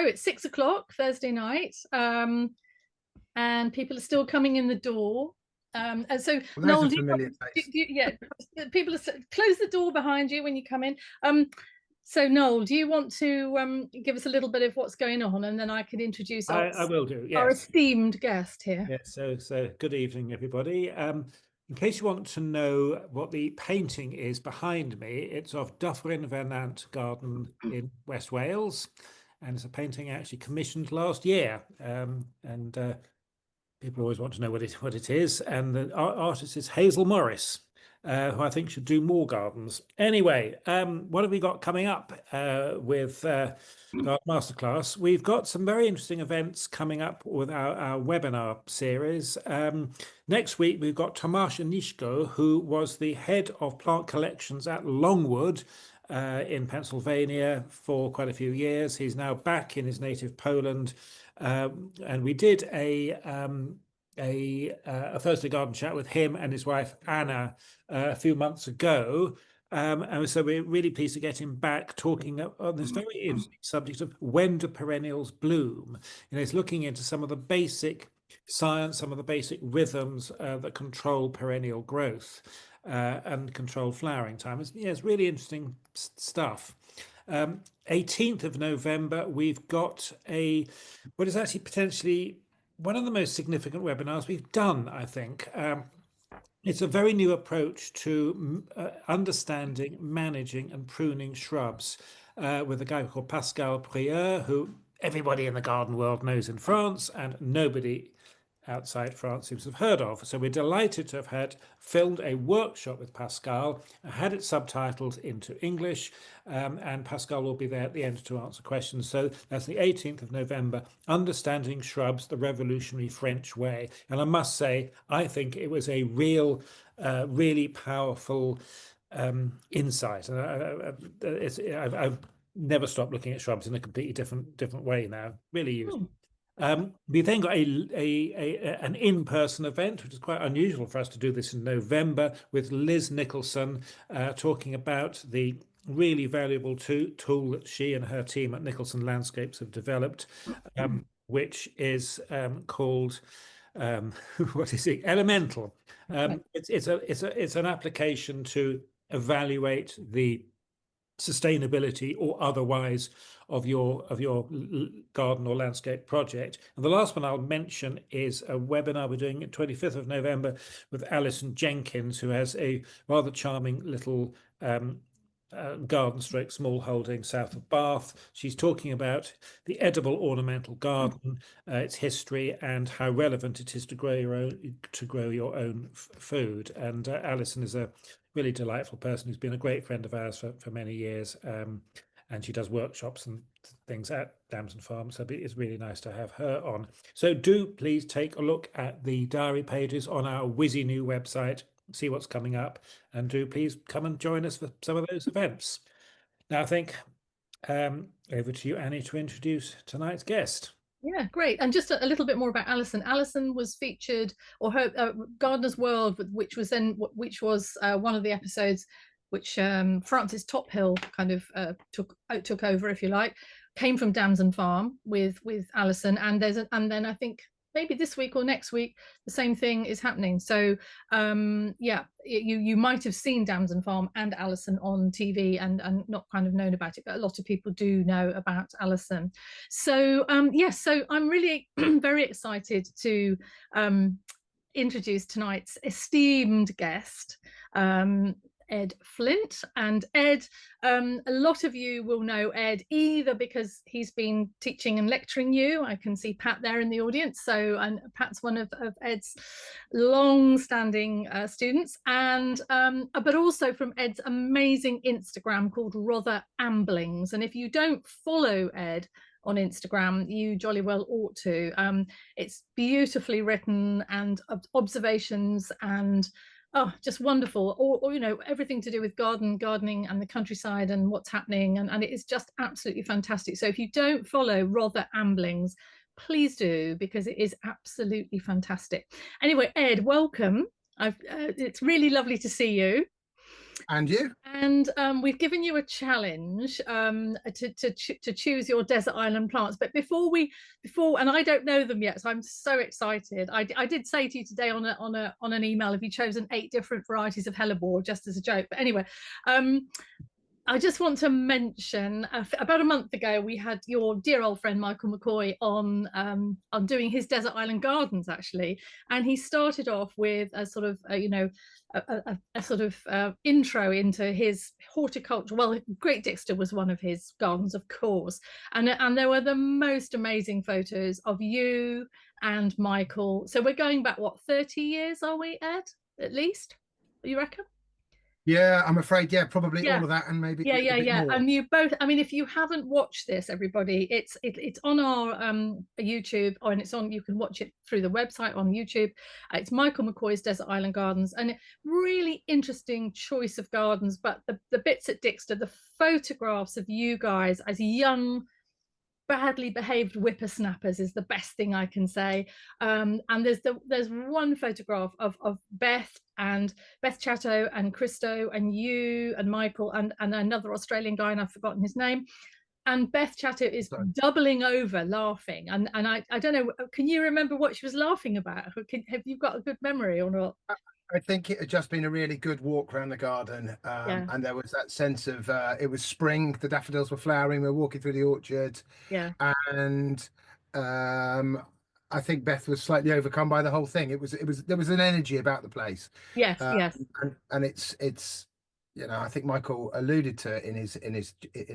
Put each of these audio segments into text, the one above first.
it's 6 o'clock Thursday night, and people are still coming in the door. And so, Well, those Noel, are familiar faces. yeah, people are close the door behind you when you come in. So, Noel, do you want to give us a little bit of what's going on, and then I can introduce I will do, our yes. esteemed guest here. Yes, so good evening, everybody. In case you want to know what the painting is behind me, it's of Dyffryn Vernant Garden in West Wales, and it's a painting actually commissioned last year. And people always want to know what it is, and the artist is Hazel Morris, who I think should do more gardens. Anyway, what have we got coming up with Garden Masterclass? We've got some very interesting events coming up with our webinar series. Next week, we've got Tomasz Aniszko, who was the head of plant collections at Longwood in Pennsylvania for quite a few years. He's now back in his native Poland. And we did a Thursday garden chat with him and his wife Anna a few months ago. And so we're really pleased to get him back talking on this very interesting subject of when do perennials bloom. He's looking into some of the basic science, some of the basic rhythms that control perennial growth and control flowering time. It's really interesting stuff. 18th of November, we've got what is actually potentially one of the most significant webinars we've done, I think. It's a very new approach to understanding, managing and pruning shrubs with a guy called Pascal Prieur, who everybody in the garden world knows in France and nobody outside France seems to have heard of. So we're delighted to have filmed a workshop with Pascal, had it subtitled into English, and Pascal will be there at the end to answer questions. So that's the 18th of November, Understanding Shrubs the Revolutionary French Way. And I must say, I think it was a really powerful insight. I've never stopped looking at shrubs in a completely different way now. Really useful. We then got an in-person event, which is quite unusual for us to do this in November, with Liz Nicholson talking about the really valuable tool that she and her team at Nicholson Landscapes have developed, which is called what is it? Elemental. It's an application to evaluate the sustainability or otherwise of your garden or landscape project. And the last one I'll mention is a webinar we're doing on 25th of November with Alison Jenkins, who has a rather charming little garden stroke small holding south of Bath. She's talking about the edible ornamental garden, its history, and how relevant it is to grow your own food. And Alison is a really delightful person who's been a great friend of ours for many years, and she does workshops and things at Damson Farm, so it's really nice to have her on. So do please take a look at the diary pages on our whizzy new website, see what's coming up, and do please come and join us for some of those events. Now I think over to you, Annie, to introduce tonight's guest. Yeah, great. And just a little bit more about Alison. Alison was featured, or her Gardener's World, which was one of the episodes which Francis Tophill kind of took over, if you like, came from Damson Farm with Alison, and then I think maybe this week or next week the same thing is happening. So yeah, you might have seen Damson Farm and Alison on TV and not kind of known about it, but a lot of people do know about Alison. So yes, so I'm really very excited to introduce tonight's esteemed guest, Ed Flint. And Ed, a lot of you will know Ed either because he's been teaching and lecturing you. I can see Pat there in the audience. So, and Pat's one of Ed's long-standing students, and but also from Ed's amazing Instagram called Rother Amblings. And if you don't follow Ed on Instagram, you jolly well ought to. It's beautifully written and observations and just wonderful, or everything to do with gardening and the countryside and what's happening, and it is just absolutely fantastic. So if you don't follow Rother Amblings, please do, because it is absolutely fantastic. Anyway, Ed, welcome. It's really lovely to see you. And you? And we've given you a challenge to choose your desert island plants. But and I don't know them yet, so I'm so excited. I did say to you today on an email, have you chosen 8 different varieties of hellebore, just as a joke? But anyway, I just want to mention about a month ago we had your dear old friend Michael McCoy on doing his desert island gardens, actually, and he started off with a sort of a sort of intro into his horticulture. Well, Great Dixter was one of his gardens, of course, and there were the most amazing photos of you and Michael. So we're going back, what, 30 years, are we, Ed? At least, you reckon? Yeah, I'm afraid, yeah, probably all Yeah. of that and maybe a Yeah, little yeah, bit yeah. more. And you both, I mean, if you haven't watched this, everybody, it's on our YouTube, and it's on, you can watch it through the website on YouTube. It's Michael McCoy's Desert Island Gardens, and really interesting choice of gardens. But the bits at Dixter, the photographs of you guys as young, badly behaved whippersnappers is the best thing I can say. And there's one photograph of Beth Chatto and Christo and you and Michael and another Australian guy, and I've forgotten his name. And Beth Chatto is doubling over laughing, and I don't know, can you remember what she was laughing about? Have you got a good memory or not? I think it had just been a really good walk around the garden, Yeah, and there was that sense of it was spring, the daffodils were flowering, we were walking through the orchard, yeah, and I think Beth was slightly overcome by the whole thing. There was an energy about the place, yes, yes, and it's I think Michael alluded to it in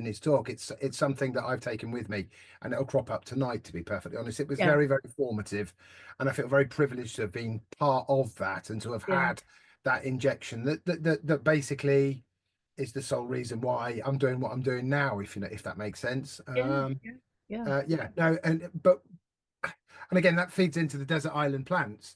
his talk. It's something that I've taken with me, and it'll crop up tonight. To be perfectly honest, it was yeah, very, very formative, and I feel very privileged to have been part of that and to have yeah, had that injection that basically is the sole reason why I'm doing what I'm doing now. If that makes sense. yeah, yeah, yeah. Yeah, no, and again that feeds into the desert island plants.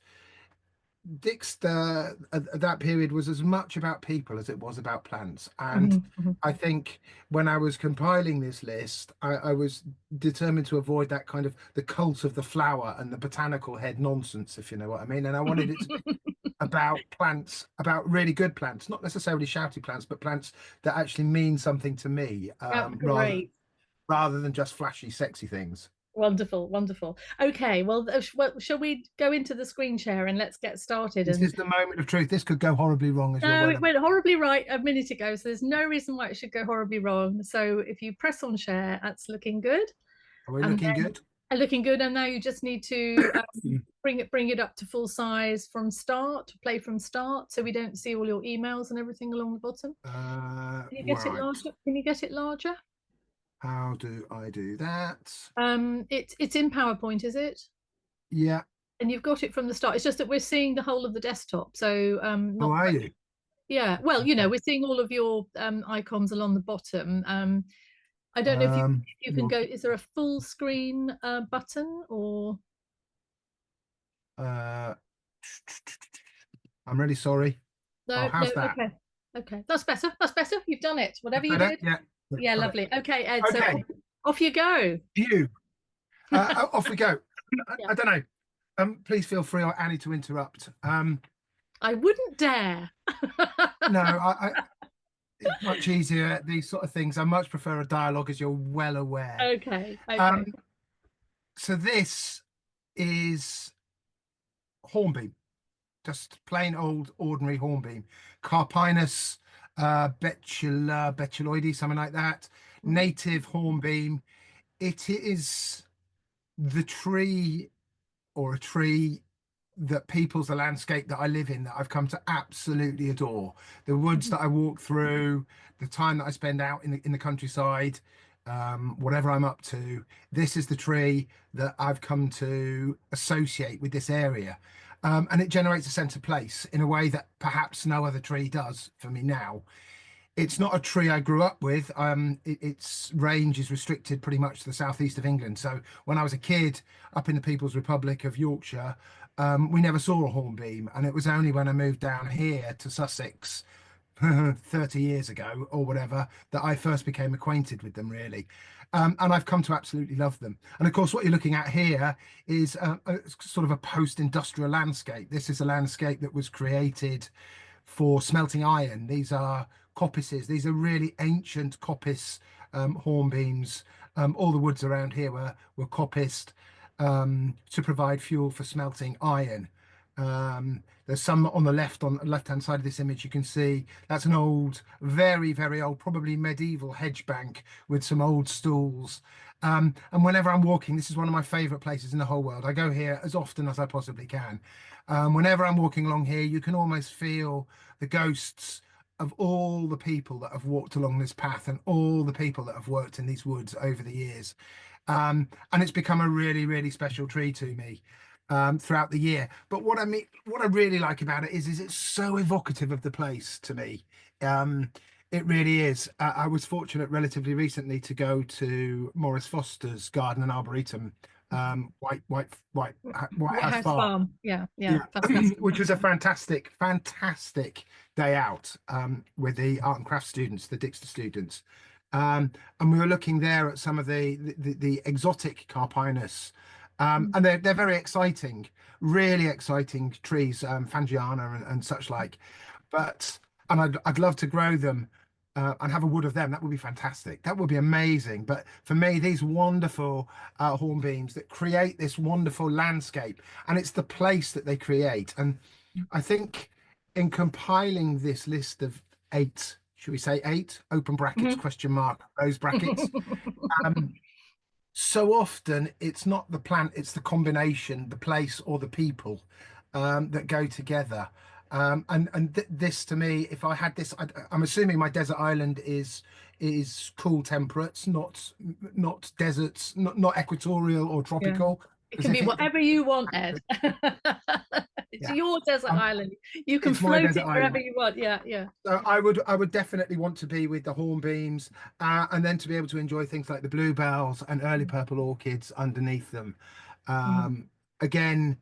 Dixter at that period was as much about people as it was about plants. And Mm-hmm. I think when I was compiling this list, I was determined to avoid that kind of the cult of the flower and the botanical head nonsense, if you know what I mean. And I wanted it to be about plants, about really good plants, not necessarily shouty plants, but plants that actually mean something to me, That's great. rather than just flashy, sexy things. Wonderful, wonderful. Okay, well, shall we go into the screen share and let's get started? This And is the moment of truth. This could go horribly wrong, as you're no, well it aware. went horribly right a minute ago, so there's no reason why it should go horribly wrong. So if you press on share, that's looking good. Are we And looking then good? looking good. And now you just need to bring it up to full size from start, play from start, so we don't see all your emails and everything along the bottom. Can you get it Right. larger? Can you get it larger? How do I do that? It's in PowerPoint, is it? Yeah. And you've got it from the start. It's just that we're seeing the whole of the desktop, so How not are quite. you? Yeah, well, Okay. we're seeing all of your icons along the bottom. I don't know if you can Well, go. Is there a full screen button or uh, I'm really sorry. Oh, no? No, how's that? okay, okay, that's better. That's better. You've done it. Whatever you Better? did. Yeah. Yeah, Got it. lovely. Okay, Ed. So Okay. off you go. You. Off we go. Yeah, I don't know. Please feel free, or Annie, to interrupt. I wouldn't dare. No, it's much easier. These sort of things. I much prefer a dialogue, as you're well aware. Okay, okay. So this is hornbeam, just plain old ordinary hornbeam, Carpinus betuloides, something like that. Native hornbeam. It is the tree, or a tree, that peoples the landscape that I live in, that I've come to absolutely adore. The woods that I walk through, the time that I spend out in the countryside, whatever I'm up to, this is the tree that I've come to associate with this area. And it generates a sense of place in a way that perhaps no other tree does for me now. It's not a tree I grew up with. Its range is restricted pretty much to the southeast of England. So when I was a kid up in the People's Republic of Yorkshire, we never saw a hornbeam. And it was only when I moved down here to Sussex 30 years ago or whatever that I first became acquainted with them, really. And I've come to absolutely love them. And of course, what you're looking at here is a sort of a post-industrial landscape. This is a landscape that was created for smelting iron. These are coppices. These are really ancient coppice hornbeams. All the woods around here were coppiced to provide fuel for smelting iron. There's some on the left-hand side of this image. You can see that's an old, very, very old, probably medieval hedge bank with some old stools. And whenever I'm walking, this is one of my favorite places in the whole world. I go here as often as I possibly can. Whenever I'm walking along here, you can almost feel the ghosts of all the people that have walked along this path and all the people that have worked in these woods over the years. And it's become a really, really special tree to me throughout the year. But what I really like about it is it's so evocative of the place to me. It really is. I was fortunate relatively recently to go to Maurice Foster's garden and arboretum, White House House Farm. Farm. Yeah, Yeah, fantastic. which was a fantastic day out with the art and craft students, the Dixter students. And we were looking there at some of the exotic Carpinus. And they're very exciting, really exciting trees, Fangiana and such like. And I'd love to grow them and have a wood of them. That would be fantastic. That would be amazing. But for me, these wonderful hornbeams that create this wonderful landscape, and it's the place that they create. And I think in compiling this list of 8, should we say 8, open brackets, question mark, close brackets, so often it's not the plant, it's the combination, the place or the people that go together. This to me, if I had this, I'm assuming my desert island is cool temperates, not deserts, not equatorial or tropical. It can be whatever you want, Ed. It's your desert island. You can float it wherever you want. Yeah, yeah. So I would definitely want to be with the hornbeams, and then to be able to enjoy things like the bluebells and early purple orchids underneath them. Again,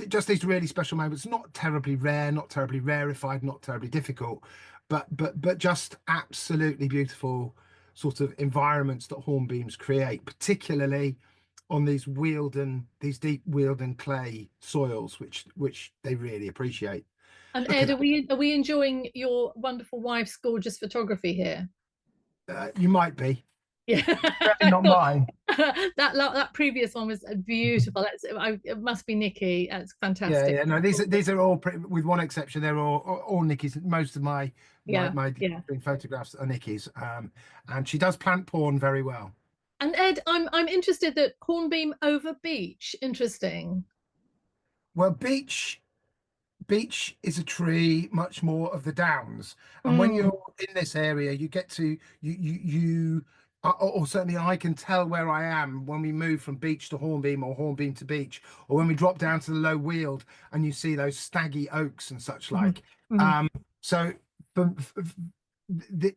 just these really special moments, not terribly rare, not terribly rarefied, not terribly difficult, but just absolutely beautiful sort of environments that hornbeams create, particularly on these deep Wealden clay soils, which they really appreciate. And Ed, are we enjoying your wonderful wife's gorgeous photography here? You might be. Yeah, not mine. that previous one was beautiful. It must be Nikki. It's fantastic. Yeah. No, these are all with one exception. They're all Nikki's. Most of my photographs are Nikki's. And she does plant porn very well. And Ed, I'm interested that hornbeam over beech. Interesting. Well, beech is a tree much more of the downs, and when you're in this area, you get to or certainly I can tell where I am when we move from beech to hornbeam or hornbeam to beech, or when we drop down to the low weald and you see those staggy oaks and such like. So the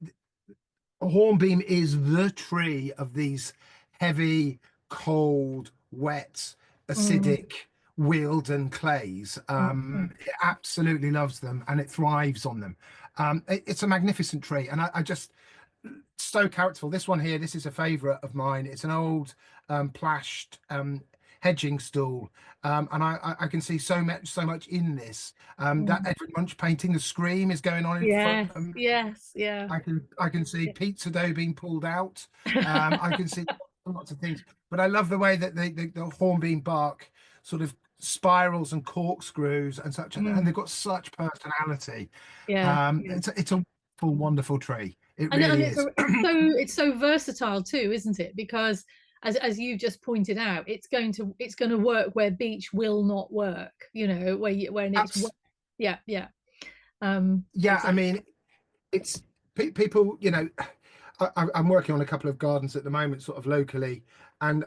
hornbeam is the tree of these heavy, cold, wet, acidic Wealden clays. It absolutely loves them and it thrives on them. It's a magnificent tree, and I just so characterful. This one here, this is a favorite of mine. It's an old plashed hedging stool, and I can see so much in this. That Edward Munch painting, The Scream, is going on in front. Yes, yeah. I can see pizza dough being pulled out. I can see lots of things, but I love the way that the hornbeam bark sort of spirals and corkscrews and such, and they've got such personality. It's a wonderful tree. It really is. It's so versatile too, isn't it? Because as you just pointed out, it's going to work where beech will not work. You know, when it's exactly. I mean, it's people. You know, I'm working on a couple of gardens at the moment, sort of locally, and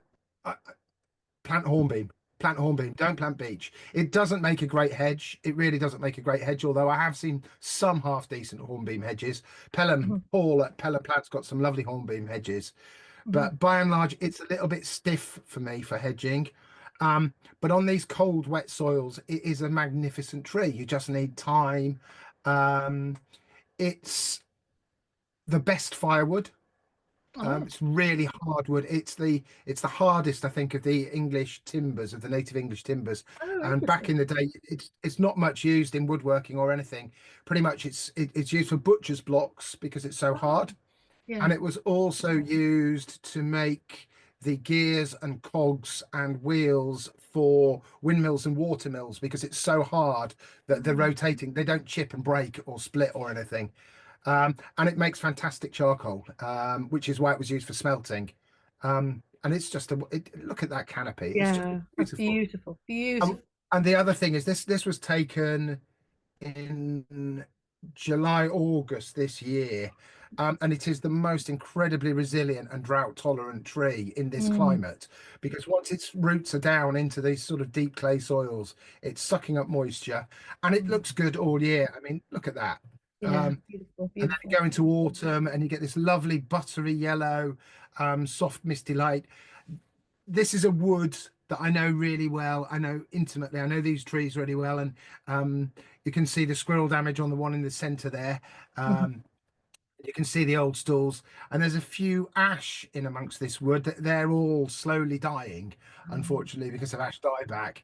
plant hornbeam. Don't plant beech. It doesn't make a great hedge. It really doesn't make a great hedge, although I have seen some half decent hornbeam hedges. Paul at Pella Plant's got some lovely hornbeam hedges, but by and large it's a little bit stiff for me for hedging. But on these cold, wet soils, it is a magnificent tree. You just need time. It's the best firewood. Oh, It's really hard wood. It's the hardest, I think, of the English timbers, of the native English timbers. oh, And back interesting. in the day, it's not much used in woodworking or anything. Pretty much, it's used for butcher's blocks because it's so Oh, hard. yeah. And it was also used to make the gears and cogs and wheels for windmills and water mills because it's so hard that they're Mm. rotating. They don't chip and break or split or anything. And it makes fantastic charcoal, which is why it was used for smelting. And it's just look at that canopy. It's just Yeah, that's beautiful. beautiful, Um, beautiful. and the other thing is this was taken in July, August this year. And it is the most incredibly resilient and drought tolerant tree in this Mm. climate because once its roots are down into these sort of deep clay soils, it's sucking up moisture and it Mm. looks good all year. I mean, look at that. Yeah, Um, beautiful, and then beautiful. you go into autumn and you get this lovely buttery yellow, soft misty light. This is a wood that I know really well. I know intimately. I know these trees really well, and you can see the squirrel damage on the one in the centre there. Mhm. Um, you can see the old stalls, and there's a few ash in amongst this wood. They're all slowly dying, Mm. unfortunately, because of ash dieback.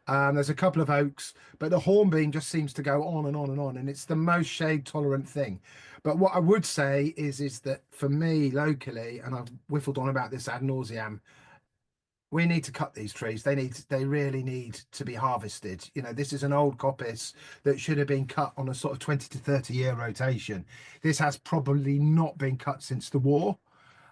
There's a couple of oaks, but the hornbeam just seems to go on and on and on, and it's the most shade tolerant thing. But what I would say is that for me locally, and I've whiffled on about this ad nauseam, we need to cut these trees. They really need to be harvested. You know, this is an old coppice that should have been cut on a sort of 20 to 30-year rotation. This has probably not been cut since the war,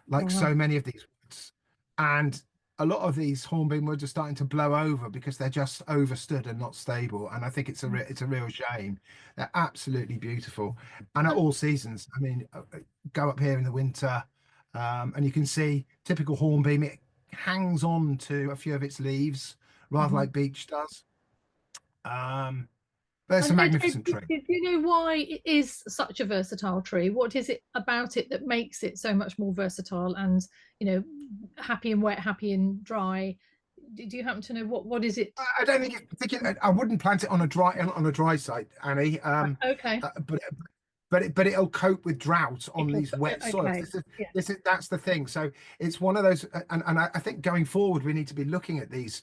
like Wow. so many of these woods. And a lot of these hornbeam woods are starting to blow over because they're just overstood and not stable. And I think it's a real shame. They're absolutely beautiful, and at And, all seasons. I mean, go up here in the winter, and you can see typical hornbeam. It hangs on to a few of its leaves, rather mhm. like beech does. But it's a And magnificent tree. do you know why it is such a versatile tree? What is it about it that makes it so much more versatile and, you know, happy and wet, happy and dry? Do you happen to know what is it? I don't think it's particular. I wouldn't plant it on a dry site, Annie. Okay, But it'll cope with drought on it'll, these wet soils. okay, yeah, That's the thing. So it's one of those, and I think going forward we need to be looking at these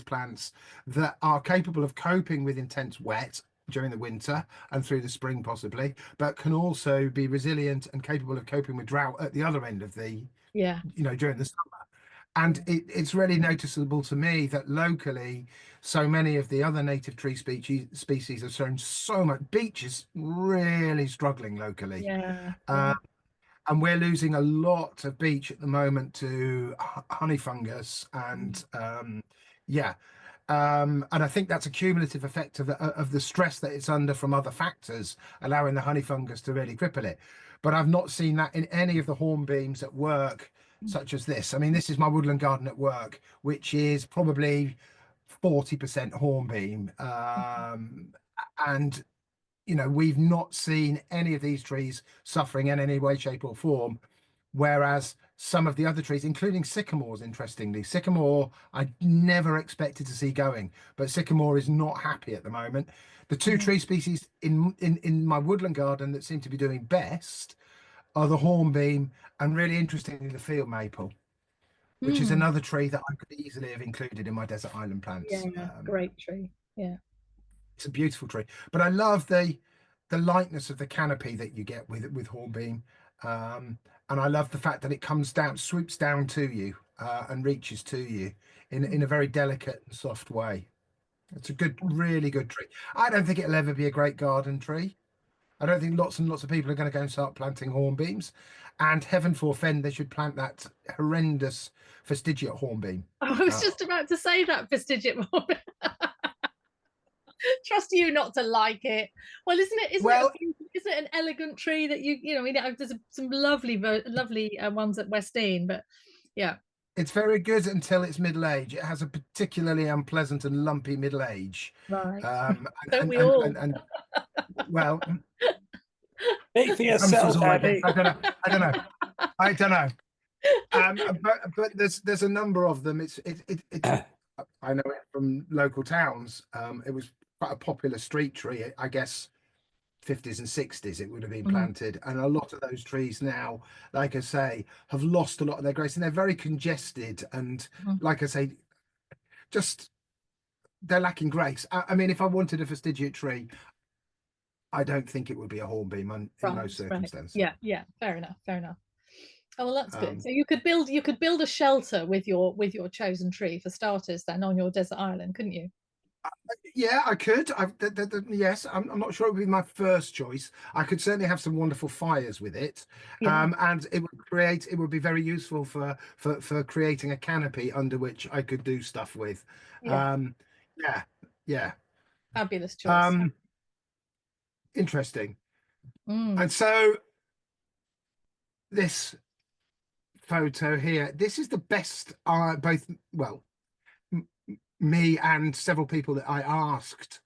plants that are capable of coping with intense wet during the winter and through the spring possibly, but can also be resilient and capable of coping with drought at the other end of the, yeah, during the summer. And yeah, it's really noticeable to me that locally, so many of the other native tree species have shown so much. Beech is really struggling locally, yeah, uh, yeah. and we're losing a lot of beech at the moment to honey fungus, Mm. and yeah, and I think that's a cumulative effect of the stress that it's under from other factors, allowing the honey fungus to really cripple it. But I've not seen that in any of the hornbeams at work, such as this. I mean, this is my woodland garden at work, which is probably 40% hornbeam. And we've not seen any of these trees suffering in any way, shape, or form. Whereas some of the other trees, including sycamores, interestingly, sycamore I never expected to see going, but sycamore is not happy at the moment. The two Mhm. tree species in my woodland garden that seem to be doing best are the hornbeam and, really interestingly, the field maple, which is Mm. another tree that I could easily have included in my desert island plants. Yeah, great tree. Yeah. It's a beautiful tree, but I love the lightness of the canopy that you get with hornbeam, and I love the fact that it comes down, swoops down to you, and reaches to you in a very delicate and soft way. It's a good, really good tree. I don't think it'll ever be a great garden tree. I don't think lots and lots of people are going to go and start planting hornbeams, and heaven forfend they should plant that horrendous fastigiate hornbeam. I was Uh, just about to say that fastigiate. Trust you not to like it. Well, isn't it? well, Isn't it an elegant tree that I mean, there's some lovely, lovely ones at Westdean, but yeah, it's very good until its middle age. It has a particularly unpleasant and lumpy middle age. right. Um, Don't and, we and, all? and, and well, Speak for it comes to us yourself, all, I guess. Abby. I don't know. I don't know. I don't know. But there's a number of them. It's I know it from local towns. It was quite a popular street tree, I guess, 50s and 60s it would have been Mhm. planted, and a lot of those trees now, like I say, have lost a lot of their grace, and they're very congested, and Mhm. like I say, just they're lacking grace. I mean, if I wanted a fastigiate tree, I don't think it would be a hornbeam in most Right. circumstances. Yeah. Fair enough. Fair enough. Oh well, that's good. Um, So you could build a shelter with your chosen tree for starters, then on your desert island, couldn't you? yeah, I could. Yes, I'm not sure it would be my first choice. I could certainly have some wonderful fires with it, Yeah. and it would be very useful for creating a canopy under which I could do stuff with. Yeah. Um, yeah, yeah. Fabulous choice. Um, Interesting. Mm. And so this photo here, this is the best. Both well, m me and several people that I asked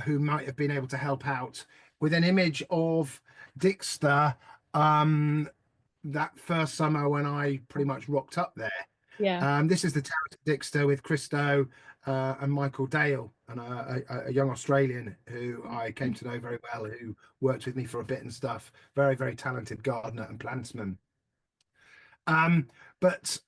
who might have been able to help out with an image of Dixter that first summer when I pretty much rocked up there. Yeah. This is the Terrace of Dixter with Christo and Michael Dale, and a young Australian who I came to know very well, who worked with me for a bit and stuff. Very, very talented gardener and plantsman. But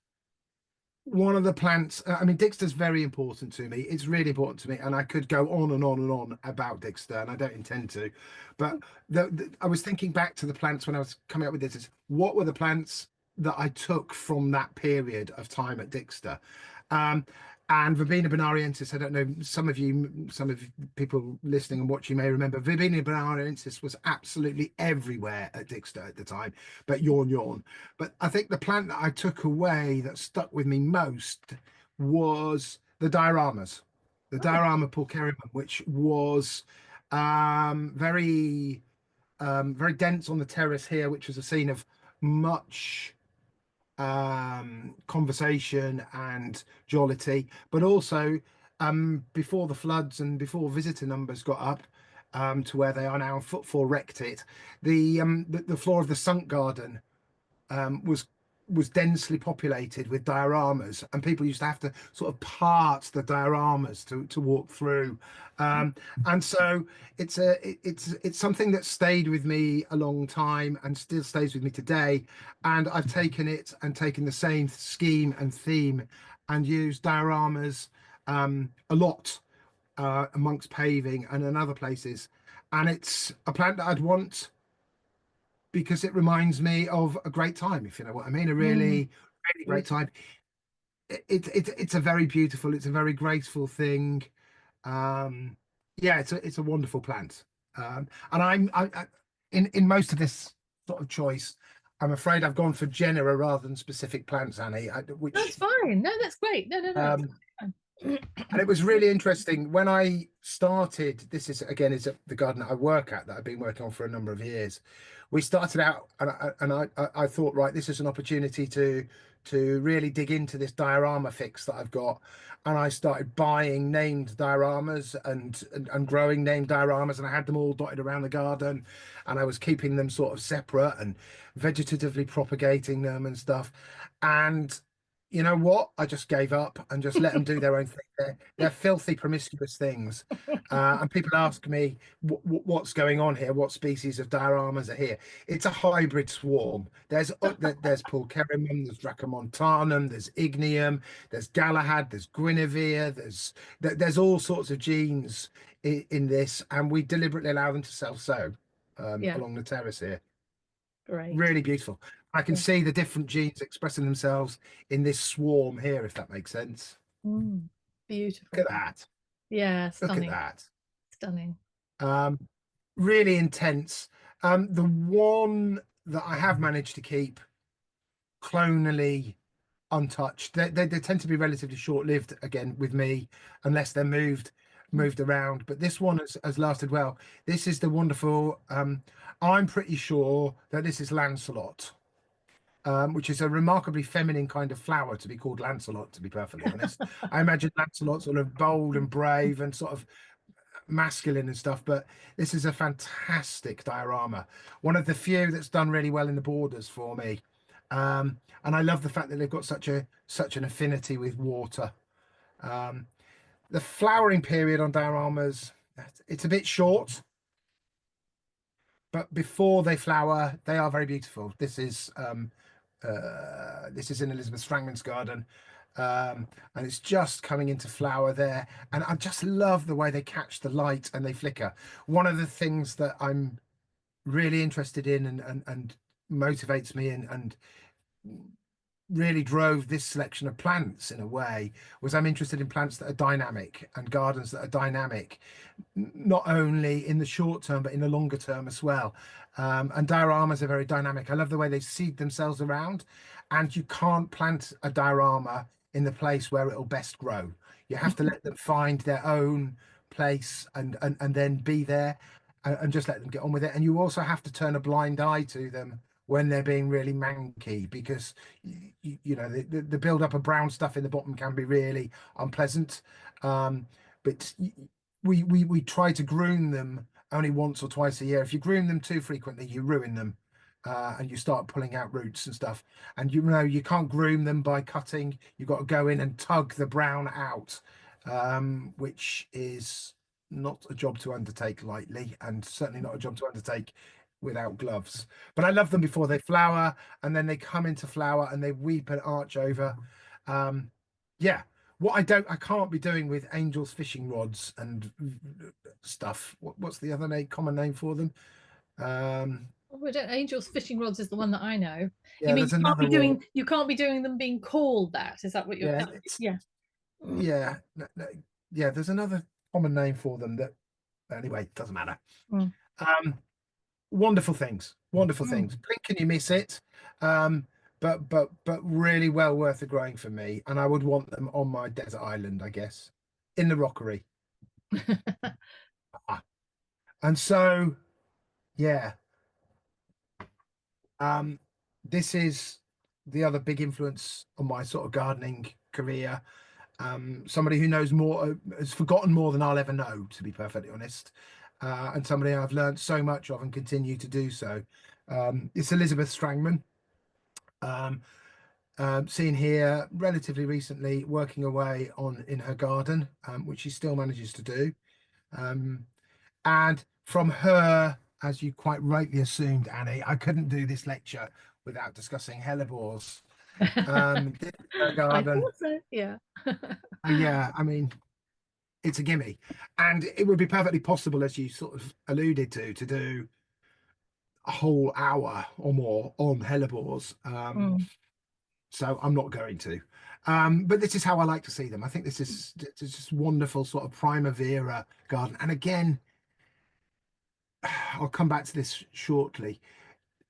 one of the plants, I mean, Dixter's very important to me. It's really important to me, and I could go on and on and on about Dixter, and I don't intend to. But I was thinking back to the plants when I was coming up with this. Is what were the plants that I took from that period of time at Dixter? Um, and Verbena bonariensis, I don't know, some of people listening and watching may remember, Verbena bonariensis was absolutely everywhere at Dixter at the time, but yawn. But I think the plant that I took away that stuck with me most was the dioramas, the Oh, diorama pulcherrimum, which was very very dense on the terrace here, which was a scene of much conversation and jollity, but also before the floods and before visitor numbers got up to where they are now, footfall wrecked it. The floor of the sunk garden was densely populated with dioramas, and people used to have to sort of part the dioramas to walk through. And so it's something that stayed with me a long time and still stays with me today. And I've taken it and taken the same scheme and theme and used dioramas a lot amongst paving and in other places. And it's a plant that I'd want because it reminds me of a great time, if you know what I mean, a mm, really great beautiful. time. It's a very beautiful, it's a very graceful thing. Um, yeah, it's a wonderful plant. And in most of this sort of choice, I'm afraid I've gone for genera rather than specific plants, Annie, That's which fine. No, that's great. No. It's um, fine. and it was really interesting when I started. This is again is the garden that I work at that I've been working on for a number of years. We started out, and I thought, right, this is an opportunity to really dig into this diorama fix that I've got, and I started buying named dioramas and growing named dioramas, and I had them all dotted around the garden, and I was keeping them sort of separate and vegetatively propagating them and stuff, and you know what? I just gave up and just let them do their own thing. They're filthy, promiscuous things. And people ask me, what's going on here? What species of dioramas are here? It's a hybrid swarm. There's Pulcherrimum, there's Dracomontanum, there's Ignium, there's Galahad, there's Guinevere, there's all sorts of genes in this, and we deliberately allow them to self-sow Yeah, along the terrace here. great. Really beautiful. I can Yeah. see the different genes expressing themselves in this swarm here, if that makes sense. Mm, Look beautiful. at that. Yeah, Look at stunning. that. Stunning. Um, Really intense. The one that I have managed to keep clonally untouched, they tend to be relatively short-lived again with me, unless they're moved around. But this one has lasted well. This is the wonderful. I'm pretty sure that this is Lancelot. Which is a remarkably feminine kind of flower to be called Lancelot, to be perfectly honest. I imagine Lancelot sort of bold and brave and sort of masculine and stuff, but this is a fantastic diorama. One of the few that's done really well in the borders for me. And I love the fact that they've got such an affinity with water. Um, the flowering period on dioramas, it's a bit short. but before they flower, they are very beautiful. This is in Elizabeth Strangman's garden. And it's just coming into flower there. And I just love the way they catch the light and they flicker. One of the things that I'm really interested in and motivates me and really drove this selection of plants in a way was I'm interested in plants that are dynamic and gardens that are dynamic, not only in the short term but in the longer term as well. And dioramas are very dynamic. I love the way they seed themselves around, and you can't plant a diorama in the place where it'll best grow. You have to let them find their own place and then be there, and just let them get on with it. And you also have to turn a blind eye to them when they're being really manky, because you know the build up of brown stuff in the bottom can be really unpleasant. But we try to groom them only once or twice a year. If you groom them too frequently, you ruin them, and you start pulling out roots and stuff. And you know you can't groom them by cutting. You've got to go in and tug the brown out, which is not a job to undertake lightly, and certainly not a job to undertake without gloves. But I love them before they flower, and then they come into flower and they weep and arch over. Yeah, what I can't be doing with angels fishing rods and stuff. What's the other common name for them? We don't, Angel's fishing rods is the one that I know. You Yeah, mean there's another one. you can't be doing them being called that? Is that what you're? Yeah, Yeah. yeah, yeah. There's another common name for them that. Anyway, it doesn't matter. Mm. Wonderful things, wonderful things. Blink and you miss it. But really well worth the growing for me, and I would want them on my desert island, I guess, in the rockery. And so yeah, this is the other big influence on my sort of gardening career. Somebody who knows more, has forgotten more than I'll ever know, to be perfectly honest, and somebody I've learned so much of and continue to do so. It's Elizabeth Strangman, seen here relatively recently, working away in her garden, which she still manages to do. And from her, as you quite rightly assumed, Annie, I couldn't do this lecture without discussing hellebores. Her I garden. thought so. Yeah. Yeah, I mean, it's a gimme, and it would be perfectly possible, as you sort of alluded to do a whole hour or more on hellebores. So I'm not going to. But this is how I like to see them. I think this is just wonderful sort of primavera garden. And again, I'll come back to this shortly.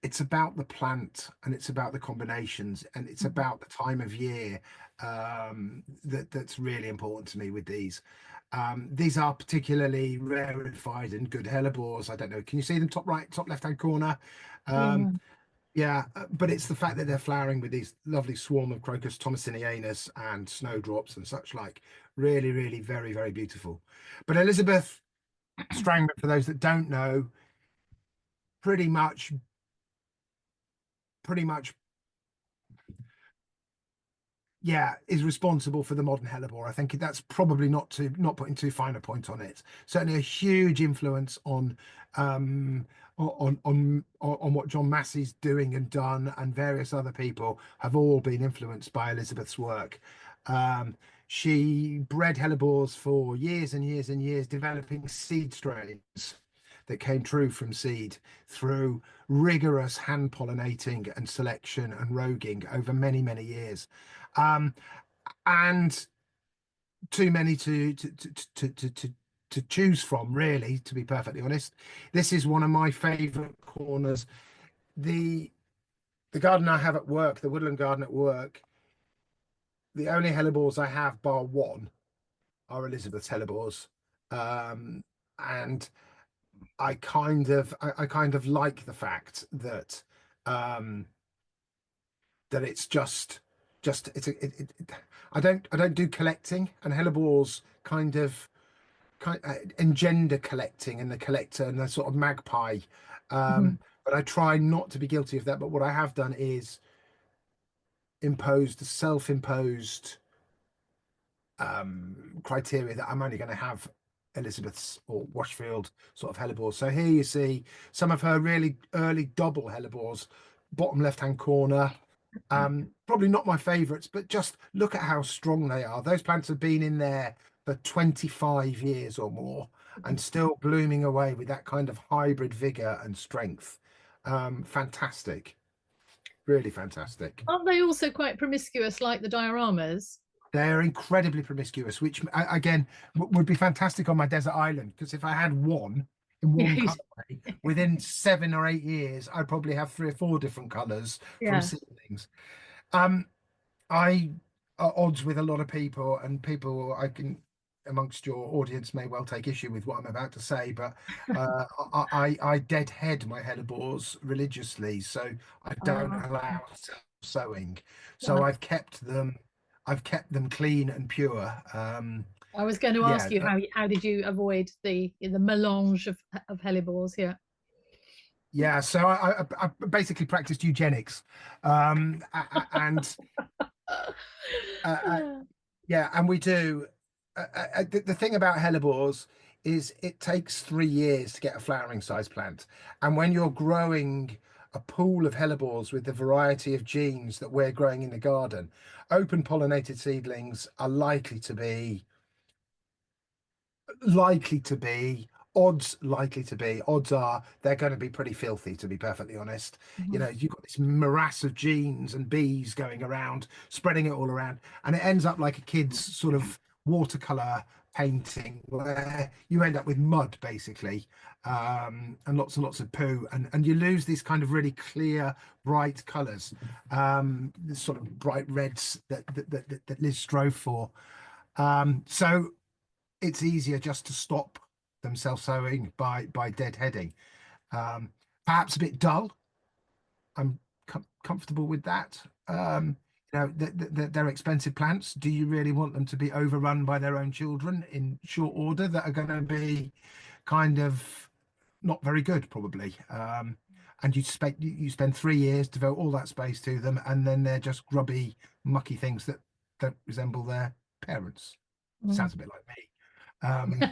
It's about the plant and it's about the combinations and it's about the time of year, that's really important to me with these. These are particularly rarefied and good hellebores. I don't know. Can you see them top right, top left-hand corner? Yeah, but it's the fact that they're flowering with these lovely swarm of crocus thomasinianus and snowdrops and such like. Really, really very, very beautiful. But Elizabeth Strangman, for those that don't know, pretty much yeah, is responsible for the modern hellebore. I think that's probably not putting too fine a point on it. Certainly a huge influence on what John Massey's doing and done, and various other people have all been influenced by Elizabeth's work. She bred hellebores for years and years and years, developing seed strains that came true from seed through rigorous hand pollinating and selection and roguing over many, many years. And too many to choose from, really, to be perfectly honest. This is one of my favorite corners. The garden I have at work, the woodland garden at work, the only hellebores I have bar one are Elizabeth's hellebores. And I kind of like the fact that that it's just I don't do collecting, and hellebores kind of engender collecting and the collector and the sort of magpie. But I try not to be guilty of that. But what I have done is imposed the self-imposed criteria that I'm only going to have Elizabeth's or Washfield sort of hellebores. So here you see some of her really early double hellebores, bottom left-hand corner. Probably not my favorites, but just look at how strong they are. Those plants have been in there for 25 years or more and still blooming away with that kind of hybrid vigor and strength. Fantastic, really fantastic. Aren't they also quite promiscuous like the dioramas? They're incredibly promiscuous, which again would be fantastic on my desert island, because if I had one in one Yeah, colourway, within 7 or 8 years, I'd probably have 3 or 4 different colours from yeah. seedlings. I are odds with a lot of people, and people I can amongst your audience may well take issue with what I'm about to say, but I deadhead my hellebores religiously, so I don't allow sowing. So Right. I've kept them clean and pure. I was going to Yeah, ask you how did you avoid the melange of hellebores? Yeah. yeah. So I basically practiced eugenics, and yeah, and we do. The thing about hellebores is it takes 3 years to get a flowering size plant, and when you're growing a pool of hellebores with the variety of genes that we're growing in the garden, open pollinated seedlings are likely to be odds are they're going to be pretty filthy, to be perfectly honest. You know, you've got this morass of genes and bees going around, spreading it all around, and it ends up like a kid's sort of watercolor painting where you end up with mud basically, and lots of poo, and you lose these kind of really clear bright colors, this sort of bright reds that Liz strove for. So it's easier just to stop them self-sowing by deadheading. Perhaps a bit dull. I'm comfortable with that. You know, they're expensive plants. Do you really want them to be overrun by their own children in short order that are going to be kind of not very good, probably? And you spend 3 years, devote all that space to them, and then they're just grubby, mucky things that don't resemble their parents. Sounds a bit like me. Um,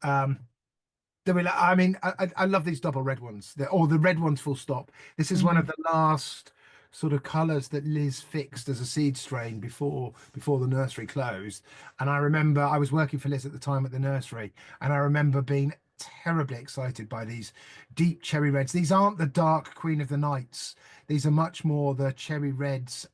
I mean, I love these double red ones, or the red ones full stop. This is one of the last sort of colours that Liz fixed as a seed strain before the nursery closed. And I remember I was working for Liz at the time at the nursery, and I remember being terribly excited by these deep cherry reds. These aren't the dark Queen of the Nights. These are much more the cherry reds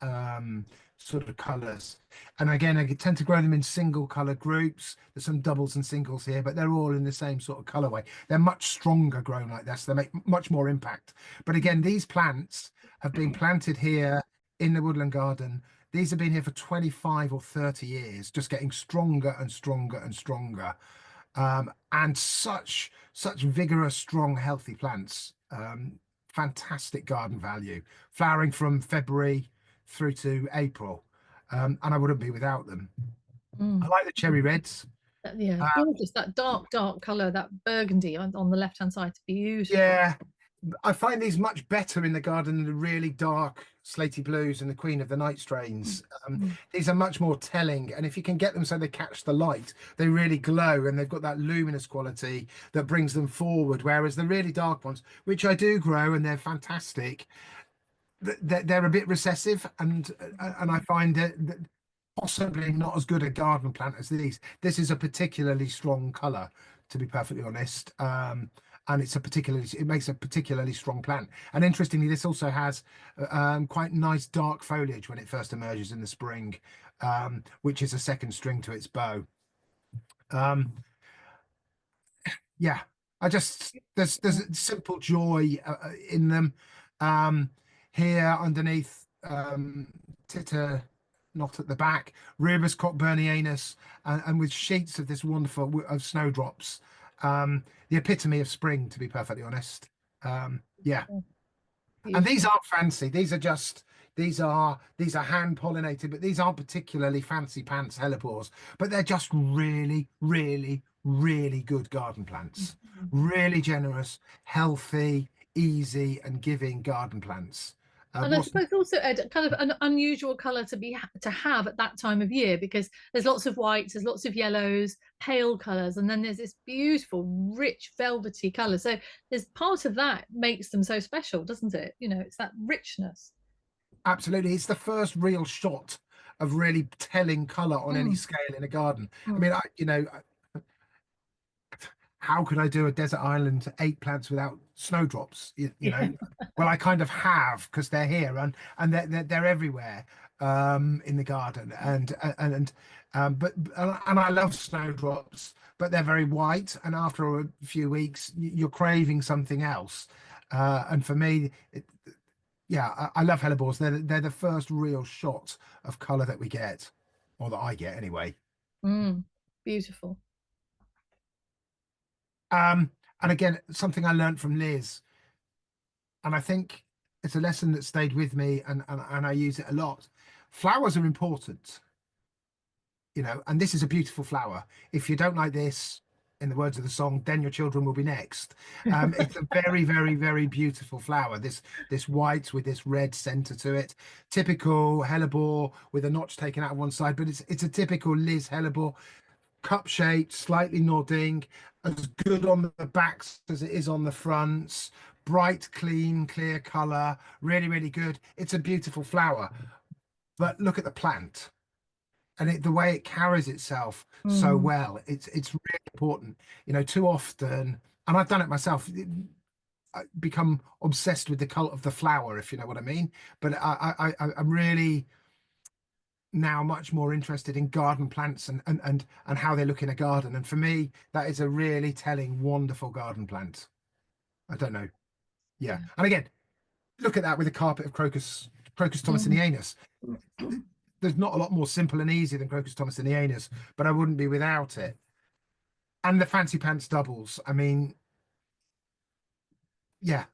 sort of colours. And again, I tend to grow them in single colour groups. There's some doubles and singles here, but they're all in the same sort of colourway. They're much stronger grown like this. They make much more impact. But again, these plants have been planted here in the woodland garden. These have been here for 25 or 30 years, just getting stronger and stronger and stronger. And such vigorous, strong, healthy plants. Fantastic garden value. Flowering from February through to April. And I wouldn't be without them. I like the cherry reds. Yeah, gorgeous. That dark color, that burgundy on the left hand side, beautiful. Yeah, I find these much better in the garden than the really dark slaty blues and the Queen of the Night strains. These are much more telling, and if you can get them so they catch the light, they really glow and they've got that luminous quality that brings them forward. Whereas the really dark ones, which I do grow and they're fantastic, they're a bit recessive, and I find that possibly not as good a garden plant as these. This is a particularly strong color, to be perfectly honest. And it makes a particularly strong plant. And interestingly, this also has quite nice dark foliage when it first emerges in the spring, which is a second string to its bow. Yeah, there's a simple joy in them. Here underneath, Titter, not at the back, Rubus cockburnianus, and with sheets of this wonderful of snowdrops. The epitome of spring, to be perfectly honest. Yeah, and these aren't fancy. These are hand pollinated, but these aren't particularly fancy pants hellebores. But they're just really, really, really good garden plants. Really generous, healthy, easy, and giving garden plants. And I suppose also, Ed, kind of an unusual colour to have at that time of year, because there's lots of whites, there's lots of yellows, pale colours, and then there's this beautiful, rich, velvety colour. So there's part of that makes them so special, doesn't it? You know, it's that richness. Absolutely, it's the first real shot of really telling colour on any Mm, scale in a garden. I mm. mean, how could I do a desert island 8 plants without snowdrops? You Yeah. know, well, I kind of have, because they're here and they're everywhere in the garden, and but and I love snowdrops, but they're very white, and after a few weeks, you're craving something else. And for me, yeah, I love hellebores. They're the first real shot of color that we get, or that I get anyway. Mm, beautiful. Um, and again, something I learned from Liz, and I think it's a lesson that stayed with me, and I use it a lot. Flowers are important, and this is a beautiful flower. If you don't like this, in the words of the song, then your children will be next. It's a very, very, very beautiful flower. This white with this red center to it. Typical hellebore with a notch taken out of one side, but it's a typical Liz hellebore, cup shaped, slightly nodding, as good on the backs as it is on the fronts. Bright, clean, clear color, really, really good. It's a beautiful flower, but look at the plant and the way it carries itself so Mm, well. It's really important. Too often, and I've done it myself, I become obsessed with the cult of the flower, if you know what I mean. But I'm really now much more interested in garden plants and how they look in a garden. And for me, that is a really telling, wonderful garden plant. I don't know. Yeah. yeah. And again, look at that with a carpet of Crocus Mm. thomasinianus. There's not a lot more simple and easy than Crocus thomasinianus, but I wouldn't be without it. And the fancy pants doubles. I mean, yeah,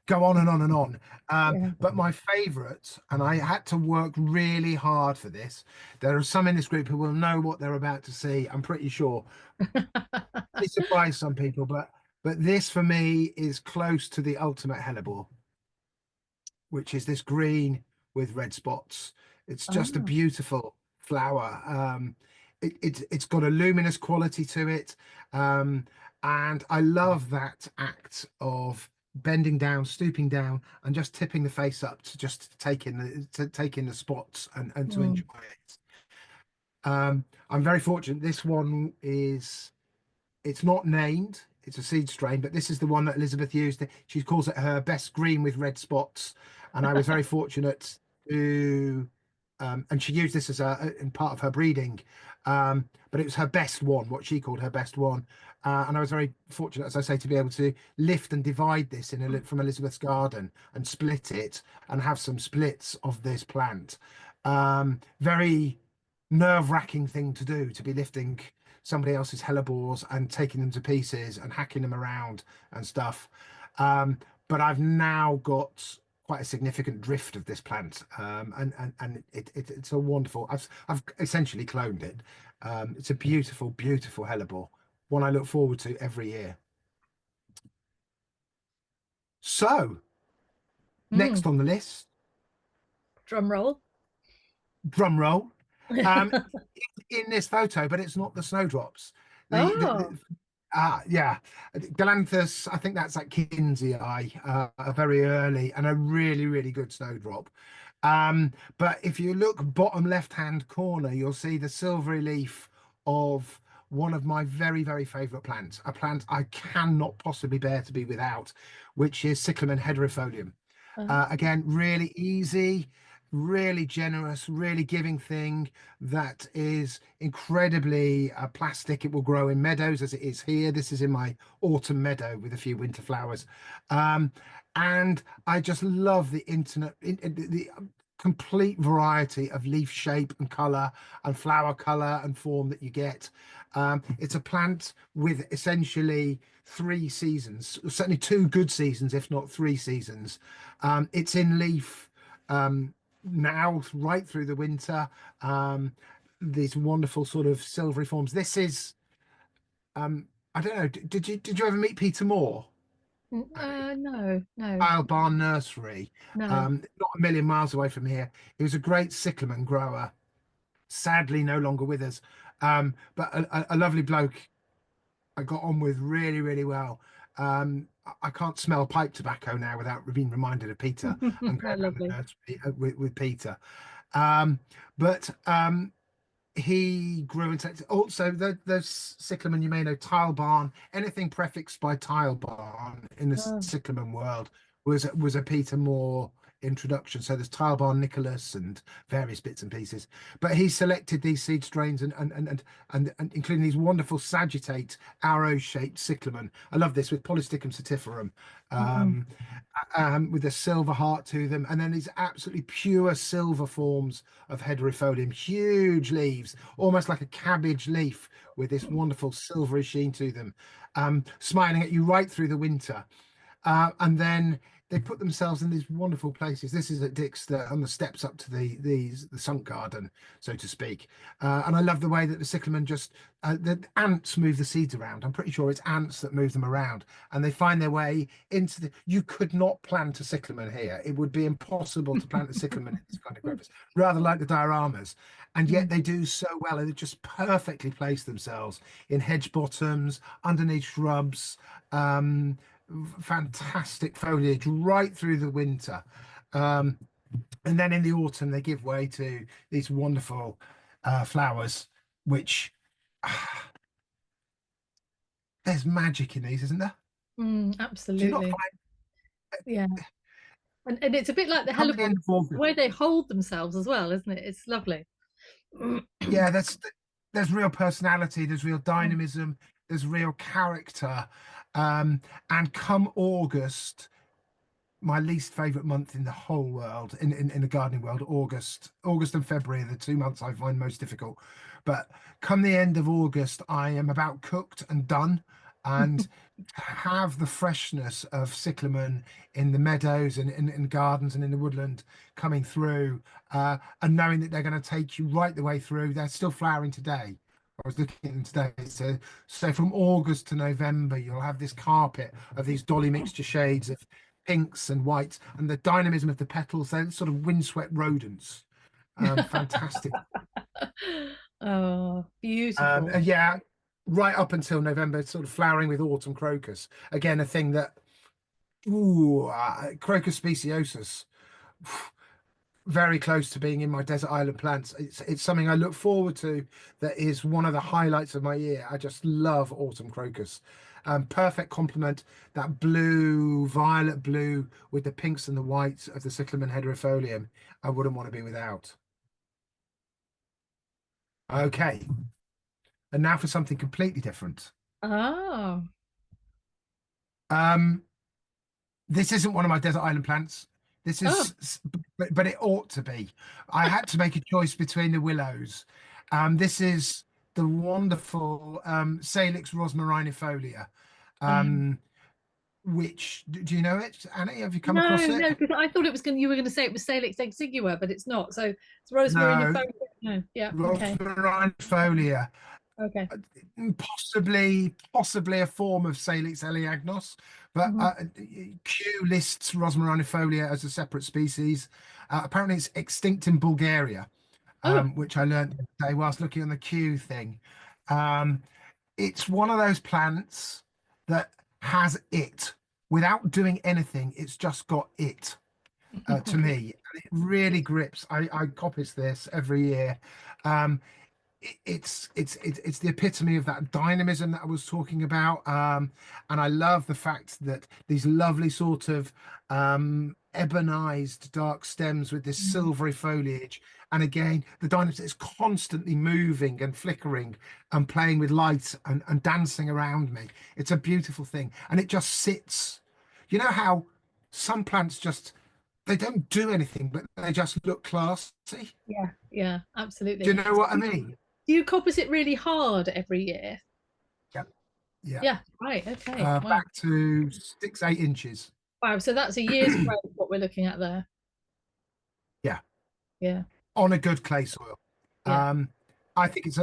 go on and on and on. Yeah. But my favorite, and I had to work really hard for this. There are some in this group who will know what they're about to see. I'm pretty sure. It surprised some people, but this for me is close to the ultimate hellebore, which is this green with red spots. It's just a Ah, beautiful flower. It's got a luminous quality to it, and I love that act of bending down, stooping down, and just tipping the face up to just take in the spots and to mm, enjoy it. I'm very fortunate. This one is. It's not named. It's a seed strain, but this is the one that Elizabeth used. She calls it her best green with red spots, and I was very fortunate to, and she used this as in part of her breeding, but it was her best one, what she called her best one, and I was very fortunate, as I say, to be able to lift and divide this from Elizabeth's garden and split it and have some splits of this plant. Very nerve-wracking thing to do, to be lifting somebody else's hellebores and taking them to pieces and hacking them around and stuff. But I've now got quite a significant drift of this plant, and it's a wonderful. I've essentially cloned it. It's a beautiful, beautiful hellebore, one I look forward to every year. So mm. next on the list, Drum roll. drum roll. Um, in this photo, but it's not the snowdrops. Oh, Yeah, Galanthus, I think that's like Kinsey Eye, very early and a really, really good snowdrop. But if you look bottom left-hand corner, you'll see the silvery leaf of one of my very, very favorite plants, a plant I cannot possibly bear to be without, which is Cyclamen hederifolium. oh. Again, really easy, really generous, really giving thing that is incredibly plastic. It will grow in meadows as it is here. This is in my autumn meadow with a few winter flowers. Um, and I just love the complete variety of leaf shape and color and flower color and form that you get. It's a plant with essentially 3 seasons, certainly 2 good seasons, if not 3 seasons. It's in leaf now right through the winter. These wonderful sort of silvery forms. This is I don't know. Did you ever meet Peter Moore? No, no, Tile Barn Nursery, no. not a million miles away from here. He was a great cyclamen grower, sadly no longer with us, but a lovely bloke I got on with really, really well. I can't smell pipe tobacco now without being reminded of Peter and Oh, going around the lovely. nursery with Peter. Um, but he grew into also there's cyclamen, you may know, Tile Barn. Anything prefixed by Tile Barn in the Oh. cyclamen world was a Peter Moore introduction. So there's Tile Barn Nicholas and various bits and pieces. But he selected these seed strains and including these wonderful sagittate arrow-shaped cyclamen. I love this with Polysticum sativum. Mm. Um, with a silver heart to them, and then these absolutely pure silver forms of Heterifolium, huge leaves, almost like a cabbage leaf, with this wonderful silvery sheen to them, smiling at you right through the winter. And then they put themselves in these wonderful places. This is at Dixter on the steps up to the sunk garden, so to speak. And I love the way that the cyclamen just the ants move the seeds around. I'm pretty sure it's ants that move them around, and they find their way into the. You could not plant a cyclamen here. It would be impossible to plant a cyclamen in this kind of crevice, rather like the dioramas. And yet Mm. they do so well, and they just perfectly place themselves in hedge bottoms, underneath shrubs. Fantastic foliage right through the winter, and then in the autumn they give way to these wonderful flowers, which there's magic in these, isn't there? Do you not Absolutely. find Yeah. And it's a bit like the come the end hellebores, of August? the way they hold themselves as well, isn't it? It's lovely. Yeah, there's real personality, there's real dynamism, there's real character, and come August, my least favorite month in the whole world, in the gardening world, August and February are the 2 months I find most difficult. But come the end of August, I am about cooked and done. And to have the freshness of cyclamen in the meadows and in gardens and in the woodland coming through, and knowing that they're going to take you right the way through. They're still flowering today. I was looking at them today. So from August to November, you'll have this carpet of these dolly mixture shades of pinks and whites, and the dynamism of the petals. They're sort of windswept rodents. Fantastic. Oh, beautiful. And yeah, right up until November, sort of flowering with autumn crocus. Again, a thing that, ooh, Crocus speciosus, very close to being in my desert island plants. It's something I look forward to. That is one of the highlights of my year. I just love autumn crocus. Perfect complement, that blue, violet blue with the pinks and the whites of the cyclamen hederifolium. I wouldn't want to be without. Okay, and now for something completely different. Oh, Um, this isn't one of my desert island plants. This oh, is, but it ought to be. I had to make a choice between the willows. This is the wonderful Salix rosmarinifolia. um, Um, which do you know it, Annie? Have you come no, across it? no, because I thought it was going. You were going to say it was Salix exigua, but it's not. So it's rosemary No, nephofia. No, yeah, okay, rosmarinifolia. okay. Possibly a form of Salix eleagnos, but Mhm. Q lists rosmarinifolia as a separate species. Apparently, it's extinct in Bulgaria, Oh, which I learned today whilst looking on the Q thing. Um, it's one of those plants that has it without doing anything. It's just got it to me. And it really grips. I coppice this every year. Um, it's the epitome of that dynamism that I was talking about, and I love the fact that these lovely sort of ebonized dark stems with this silvery foliage, and again the dynamism is constantly moving and flickering and playing with light and dancing around me. It's a beautiful thing, and it just sits. You know how some plants just they don't do anything, but they just look classy. yeah, yeah, Do absolutely. you know what I mean? Do you coppice it really hard every year? Yeah. Yeah. Yeah, right, okay. Wow. Back to 6, 8 inches. Wow, so that's a year's growth what we're looking at there. Yeah, Yeah, on a good clay soil. yeah. Um, I think it's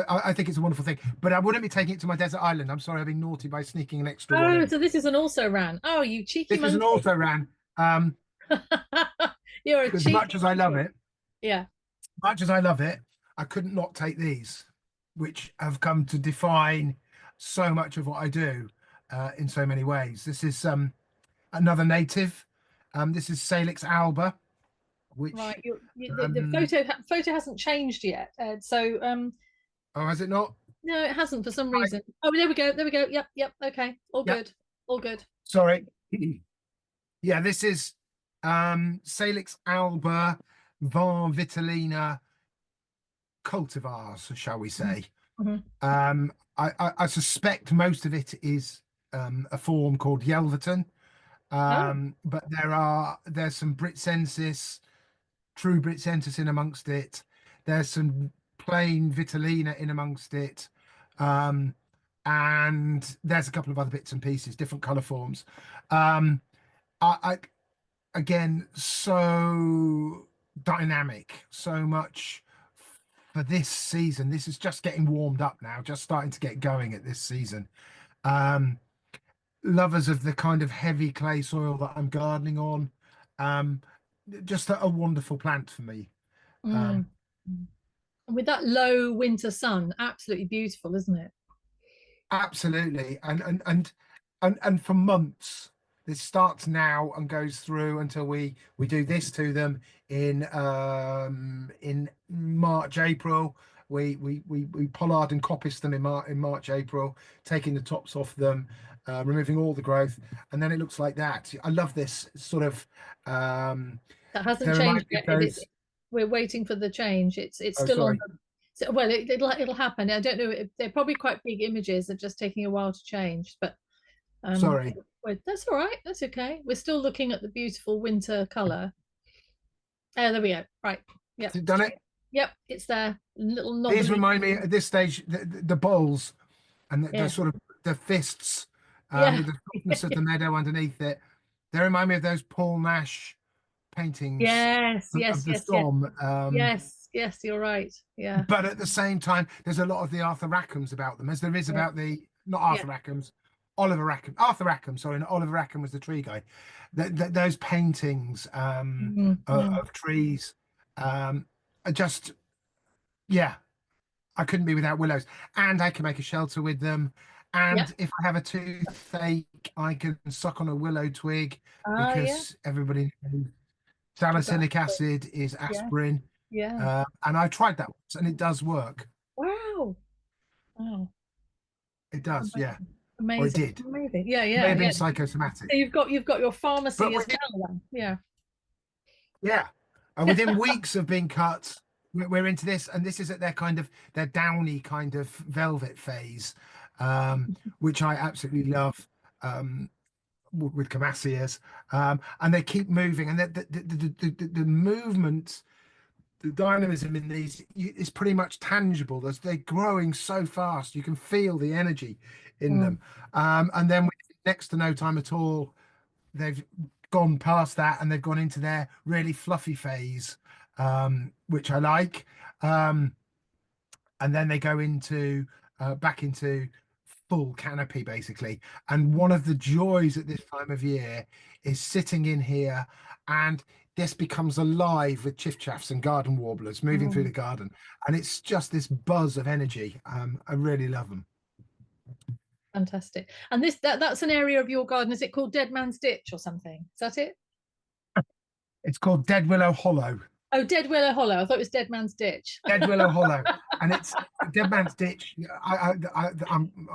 a wonderful thing, but I wouldn't be taking it to my desert island. I'm sorry, I've been naughty by sneaking an extra one Oh, in. so this is an also ran. Oh, you cheeky This is an monkey. also ran. Um, You're a as much cheeky as I love monkey. it, Yeah. much as I love it, I couldn't not take these, which have come to define so much of what I do in so many ways. This is another native. This is Salix alba, which Right. The photo hasn't changed yet. oh, has it not? No, it hasn't for some Right. reason. Oh, there we go. There we go. Yep. Yep. Okay. All Yeah, good. All good. sorry. Yeah, this is Salix alba Var Vitellina cultivars, shall we say. Mm-hmm. I suspect most of it is a form called Yelverton, Oh, but there's some Britsensis, true Britsensis in amongst it. There's some plain Vitellina in amongst it, um, and there's a couple of other bits and pieces, different colour forms. Um, I again, so dynamic, so much for this season. This is just getting warmed up now, just starting to get going at this season. Um, Lovers of the kind of heavy clay soil that I'm gardening on. Um, just a wonderful plant for me. mm. Um, And with that low winter sun, absolutely beautiful, isn't it? Absolutely, and for months. This starts now and goes through until we do this to them in March, April. We pollard and coppice them in March, April, taking the tops off them, removing all the growth, and then it looks like that. I love this sort of. That They hasn't remind changed me of yet. those. We're waiting for the change. It's Oh, still on sorry, the. Well, it'll happen. I don't know. They're probably quite big images. They're just taking a while to change. But um, sorry. that's all right. That's okay. We're still looking at the beautiful winter color. Oh, there we go. Right. Yep. Has it done it? Yep. It's there. Little These knobbly. remind me at this stage the bowls and the Yeah. sort of the fists Yeah. with the softness of the meadow underneath it. They remind me of those Paul Nash paintings Yes. of Yes. the Yes. Yes. Somme. Yes. Yes. You're right. Yeah. But at the same time, there's a lot of the Arthur Rackhams about them, as there is Yeah. about the not Yeah. Arthur Rackhams, Oliver Rackham. Arthur Rackham, sorry, not Oliver Rackham was the tree guy. Those paintings Mm. of trees are just yeah. I couldn't be without willows, and I can make a shelter with them. Yeah. And if I have a toothache, I can suck on a willow twig Ah. Yeah. because everybody knows You've got. salicylic acid is Yeah. aspirin. Yeah. And I tried that once, and it does work. Wow. Wow. It does, yeah, Amazing. or it Amazing. did. Amazing. Yeah, May yeah, have been yeah. psychosomatic, So you've got your but pharmacy as well then. Yeah. yeah, within weeks of being cut, we're into this, and this is at their downy kind of velvet phase, which I absolutely love. With Camassias, and they keep moving, and the movement, the dynamism in these is pretty much tangible. They're growing so fast, you can feel the energy in Mm. them. And then with next to no time at all, they've gone past that and they've gone into their really fluffy phase, which I like. And then they go into back into full canopy basically. And one of the joys at this time of year is sitting in here, and this becomes alive with chiffchaffs and garden warblers moving through the Mm. garden, and it's just this buzz of energy. I really love them. Fantastic. And that's an area of your garden. Is it called Dead Man's Ditch or something? Is that it? It's called Dead Willow Hollow. Oh, Dead Willow Hollow. I thought it was Dead Man's Ditch. Dead Willow Hollow, and it's Dead Man's Ditch. I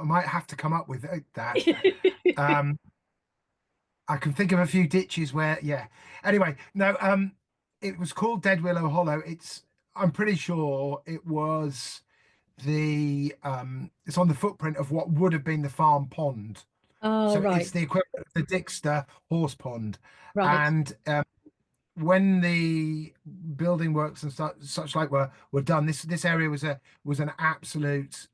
might have to come up with that. Um, I can think of a few ditches where, yeah. Anyway, no, it was called Dead Willow Hollow. I'm pretty sure it was it's on the footprint of what would have been the farm pond. Oh, So right. it's the equivalent of the Dixter horse pond. Right. And when the building works and such like were done, this area was an absolute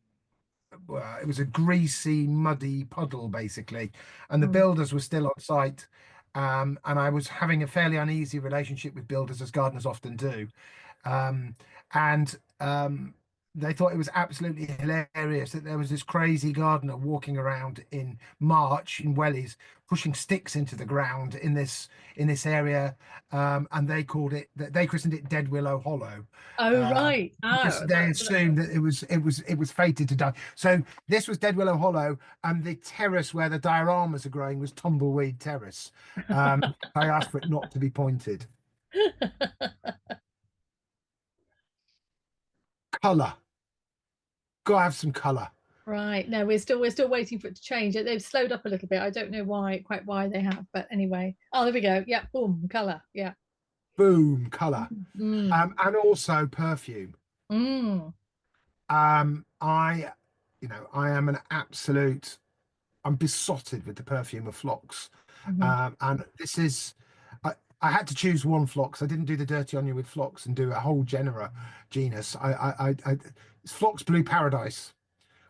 it was a greasy, muddy puddle basically, and the Mm. builders were still on site. And I was having a fairly uneasy relationship with builders, as gardeners often do. And they thought it was absolutely hilarious that there was this crazy gardener walking around in March in Wellies, pushing sticks into the ground in this area, and they christened it Dead Willow Hollow, Oh, um, right. because Oh, they assumed that it was fated to die. So this was Dead Willow Hollow, and the terrace where the dioramas are growing was Tumbleweed Terrace. I asked for it not to be pointed. Colour, gotta have some colour. right. No, we're still waiting for it to change. They've slowed up a little bit. I don't know quite why they have, but anyway. Oh, there we go. Yeah, boom, color. Yeah. Boom, colour. Mm, And also perfume. mm, I, I am I'm besotted with the perfume of Phlox. mhm. And I had to choose one Phlox. I didn't do the dirty onion with Phlox and do a whole genus. It's Phlox Blue Paradise,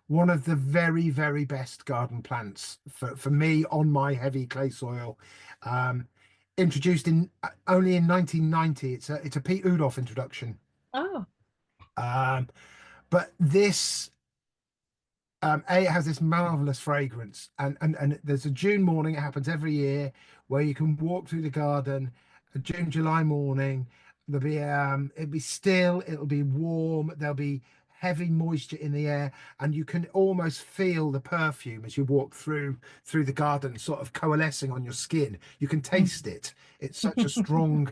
one of the very, very best garden plants for me on my heavy clay soil. Um, Introduced in only in 1990. It's a Pete Udolph introduction. Oh, Um, but this it has this marvelous fragrance, and there's a June morning. It happens every year where you can walk through the garden. A June July morning, there'll be it'll be still, it'll be warm. There'll be heavy moisture in the air, and you can almost feel the perfume as you walk through the garden, sort of coalescing on your skin. You can taste it. It's such a strong,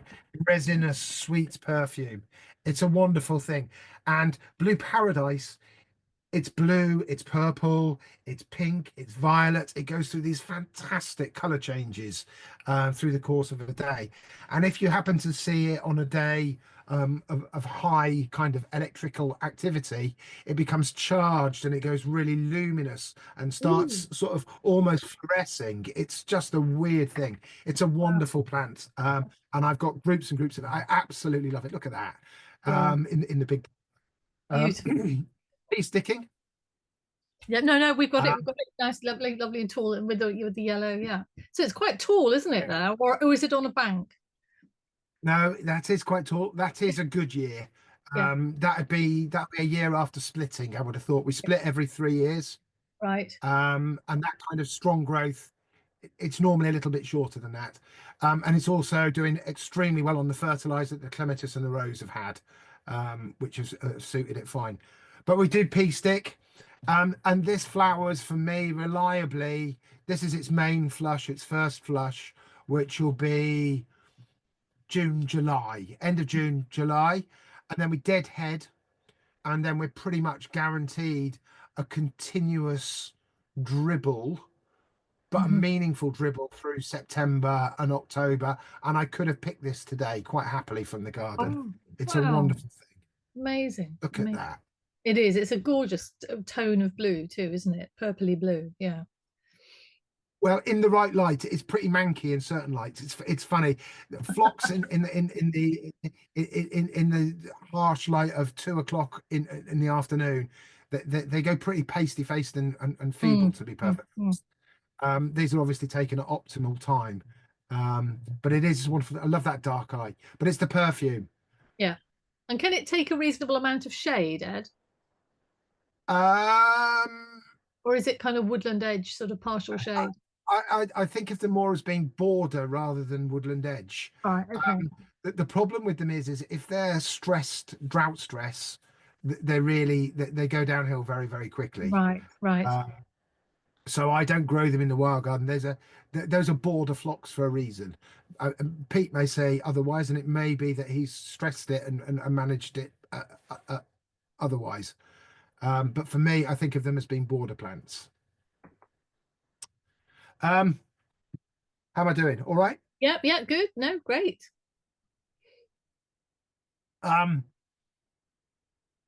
resinous, sweet perfume. It's a wonderful thing. And Blue Paradise, it's blue, it's purple, it's pink, it's violet. It goes through these fantastic color changes through the course of a day. And if you happen to see it on a day of high kind of electrical activity, it becomes charged and it goes really luminous and ooh, starts sort of almost fluorescing. It's just a weird thing. It's a wow, wonderful plant. And I've got groups and groups of it. I absolutely love it. Look at that. yeah, In the big um, beautiful. pea sticking. Yeah, no, we've got it. Uh, We've got it nice, lovely, lovely and tall, and with the yellow. Yeah, so it's quite tall, isn't it? There, or is it on a bank? no, that is quite tall. That is a good year. Yeah, That'd be a year after splitting. I would have thought we yeah, split every 3 years, right. and that kind of strong growth. It's normally a little bit shorter than that, and it's also doing extremely well on the fertilizer that the clematis and the rose have had, which has suited it fine. But we did pea stick, and this flowers for me reliably. This is its main flush, its first flush, which will be June, July, end of June, July, and then we deadhead, and then we're pretty much guaranteed a continuous dribble, but a Mhm. meaningful dribble through September and October. And I could have picked this today quite happily from the garden. Oh, It's a wow, wonderful thing. amazing, Look at amazing. that. It is. It's a gorgeous tone of blue too, isn't it? Purpley blue. Yeah. Well, in the right light, it's pretty manky in certain lights. It's funny. Phlox in the harsh light of 2 o'clock in the afternoon, they go pretty pasty faced and feeble, Mm, to be mm, perfect. mm. These are obviously taken at optimal time. But it is wonderful. I love that dark eye. But it's the perfume. Yeah. And can it take a reasonable amount of shade, Ed? Um, Or is it kind of woodland edge, sort of partial I, shade? I think of them more as being border rather than woodland edge. Right. Okay. The problem with them is if they're stressed, drought stress, they go downhill very, very quickly. Right. Right. Uh, so I don't grow them in the wild garden. Those are border flocks for a reason. Pete may say otherwise, and it may be that he's stressed it and managed it otherwise. But for me, I think of them as being border plants. Um, how am I doing? All right. Yep. Yeah. Good. No. Great. Um,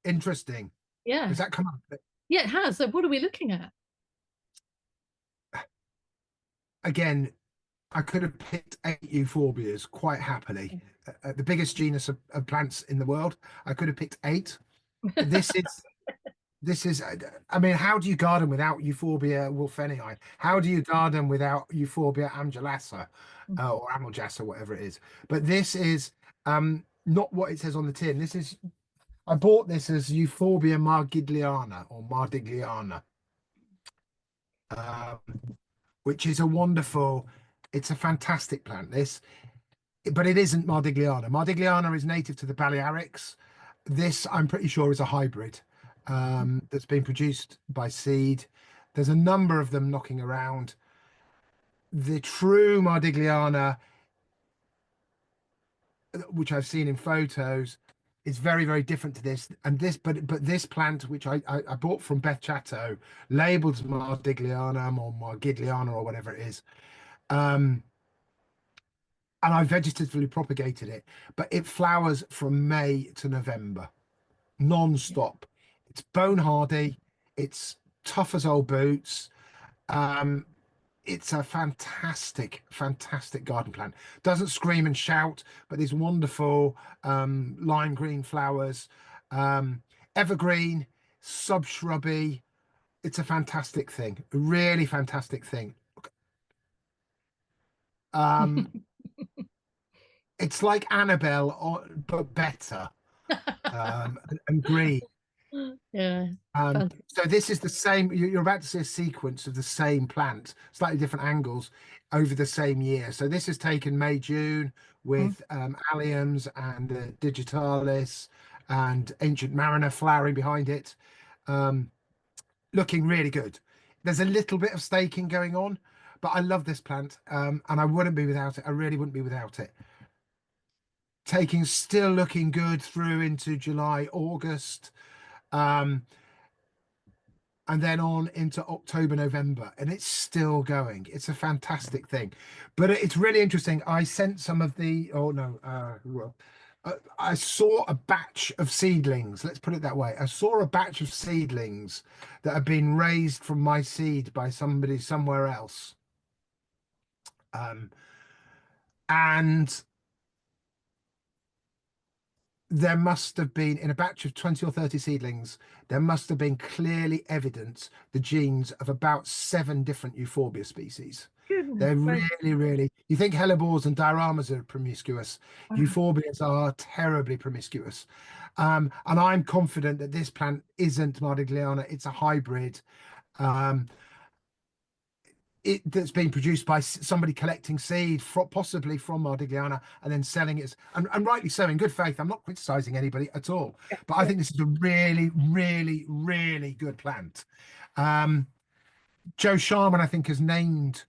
Interesting. Yeah. Does that come up? Yeah. It has. So what are we looking at? Again, I could have picked 8 euphorbias quite happily. The biggest genus of plants in the world. I could have picked 8. This is I mean, how do you garden without Euphorbia wolfenii? How do you garden without Euphorbia amgelassa or ameljassa, whatever it is? But this is not what it says on the tin. This is I bought this as Euphorbia margigliana or mardigliana, um, which is a wonderful, it's a fantastic plant, this, but it isn't mardigliana. Mardigliana is native to the Balearics. This, I'm pretty sure, is a hybrid that's been produced by seed. There's a number of them knocking around. The true mardigliana, which I've seen in photos, is very, very different to this. And this, but this plant, which I bought from Beth Chatto, labeled as mardigliana or margigliana or whatever it is, and I vegetatively propagated it, but it flowers from May to November, non-stop. It's bone hardy, it's tough as old boots. Um, it's a fantastic, fantastic garden plant. Doesn't scream and shout, but these wonderful lime green flowers, um, evergreen, sub-shrubby. It's a fantastic thing, a really fantastic thing. Um, it's like Annabelle, but better, and green. Yeah, So this is the same. You're about to see a sequence of the same plant, slightly different angles over the same year. So this is taken May, June with alliums and digitalis and ancient mariner flowering behind it, um, looking really good. There's a little bit of staking going on, but I love this plant, and I wouldn't be without it. I really wouldn't be without it. Taking still looking good through into July, August. And then on into October, November, and it's still going. It's a fantastic thing, but it's really interesting. I sent some of the, oh no, well, I saw a batch of seedlings. Let's put it that way. I saw a batch of seedlings that have been raised from my seed by somebody somewhere else. And there must have been, in a batch of 20 or 30 seedlings, there must have been clearly evident the genes of about 7 different euphorbia species. goodness They're gracious. really, really, you think hellebores and dioramas are promiscuous. Euphorbias are terribly promiscuous. And I'm confident that this plant isn't mardigliana, it's a hybrid. Um, that's being produced by somebody collecting seed, possibly from Mardigliana, and then selling it, and rightly so, in good faith. I'm not criticizing anybody at all, but I think this is a really, really, really good plant. Joe Sharman, I think, has named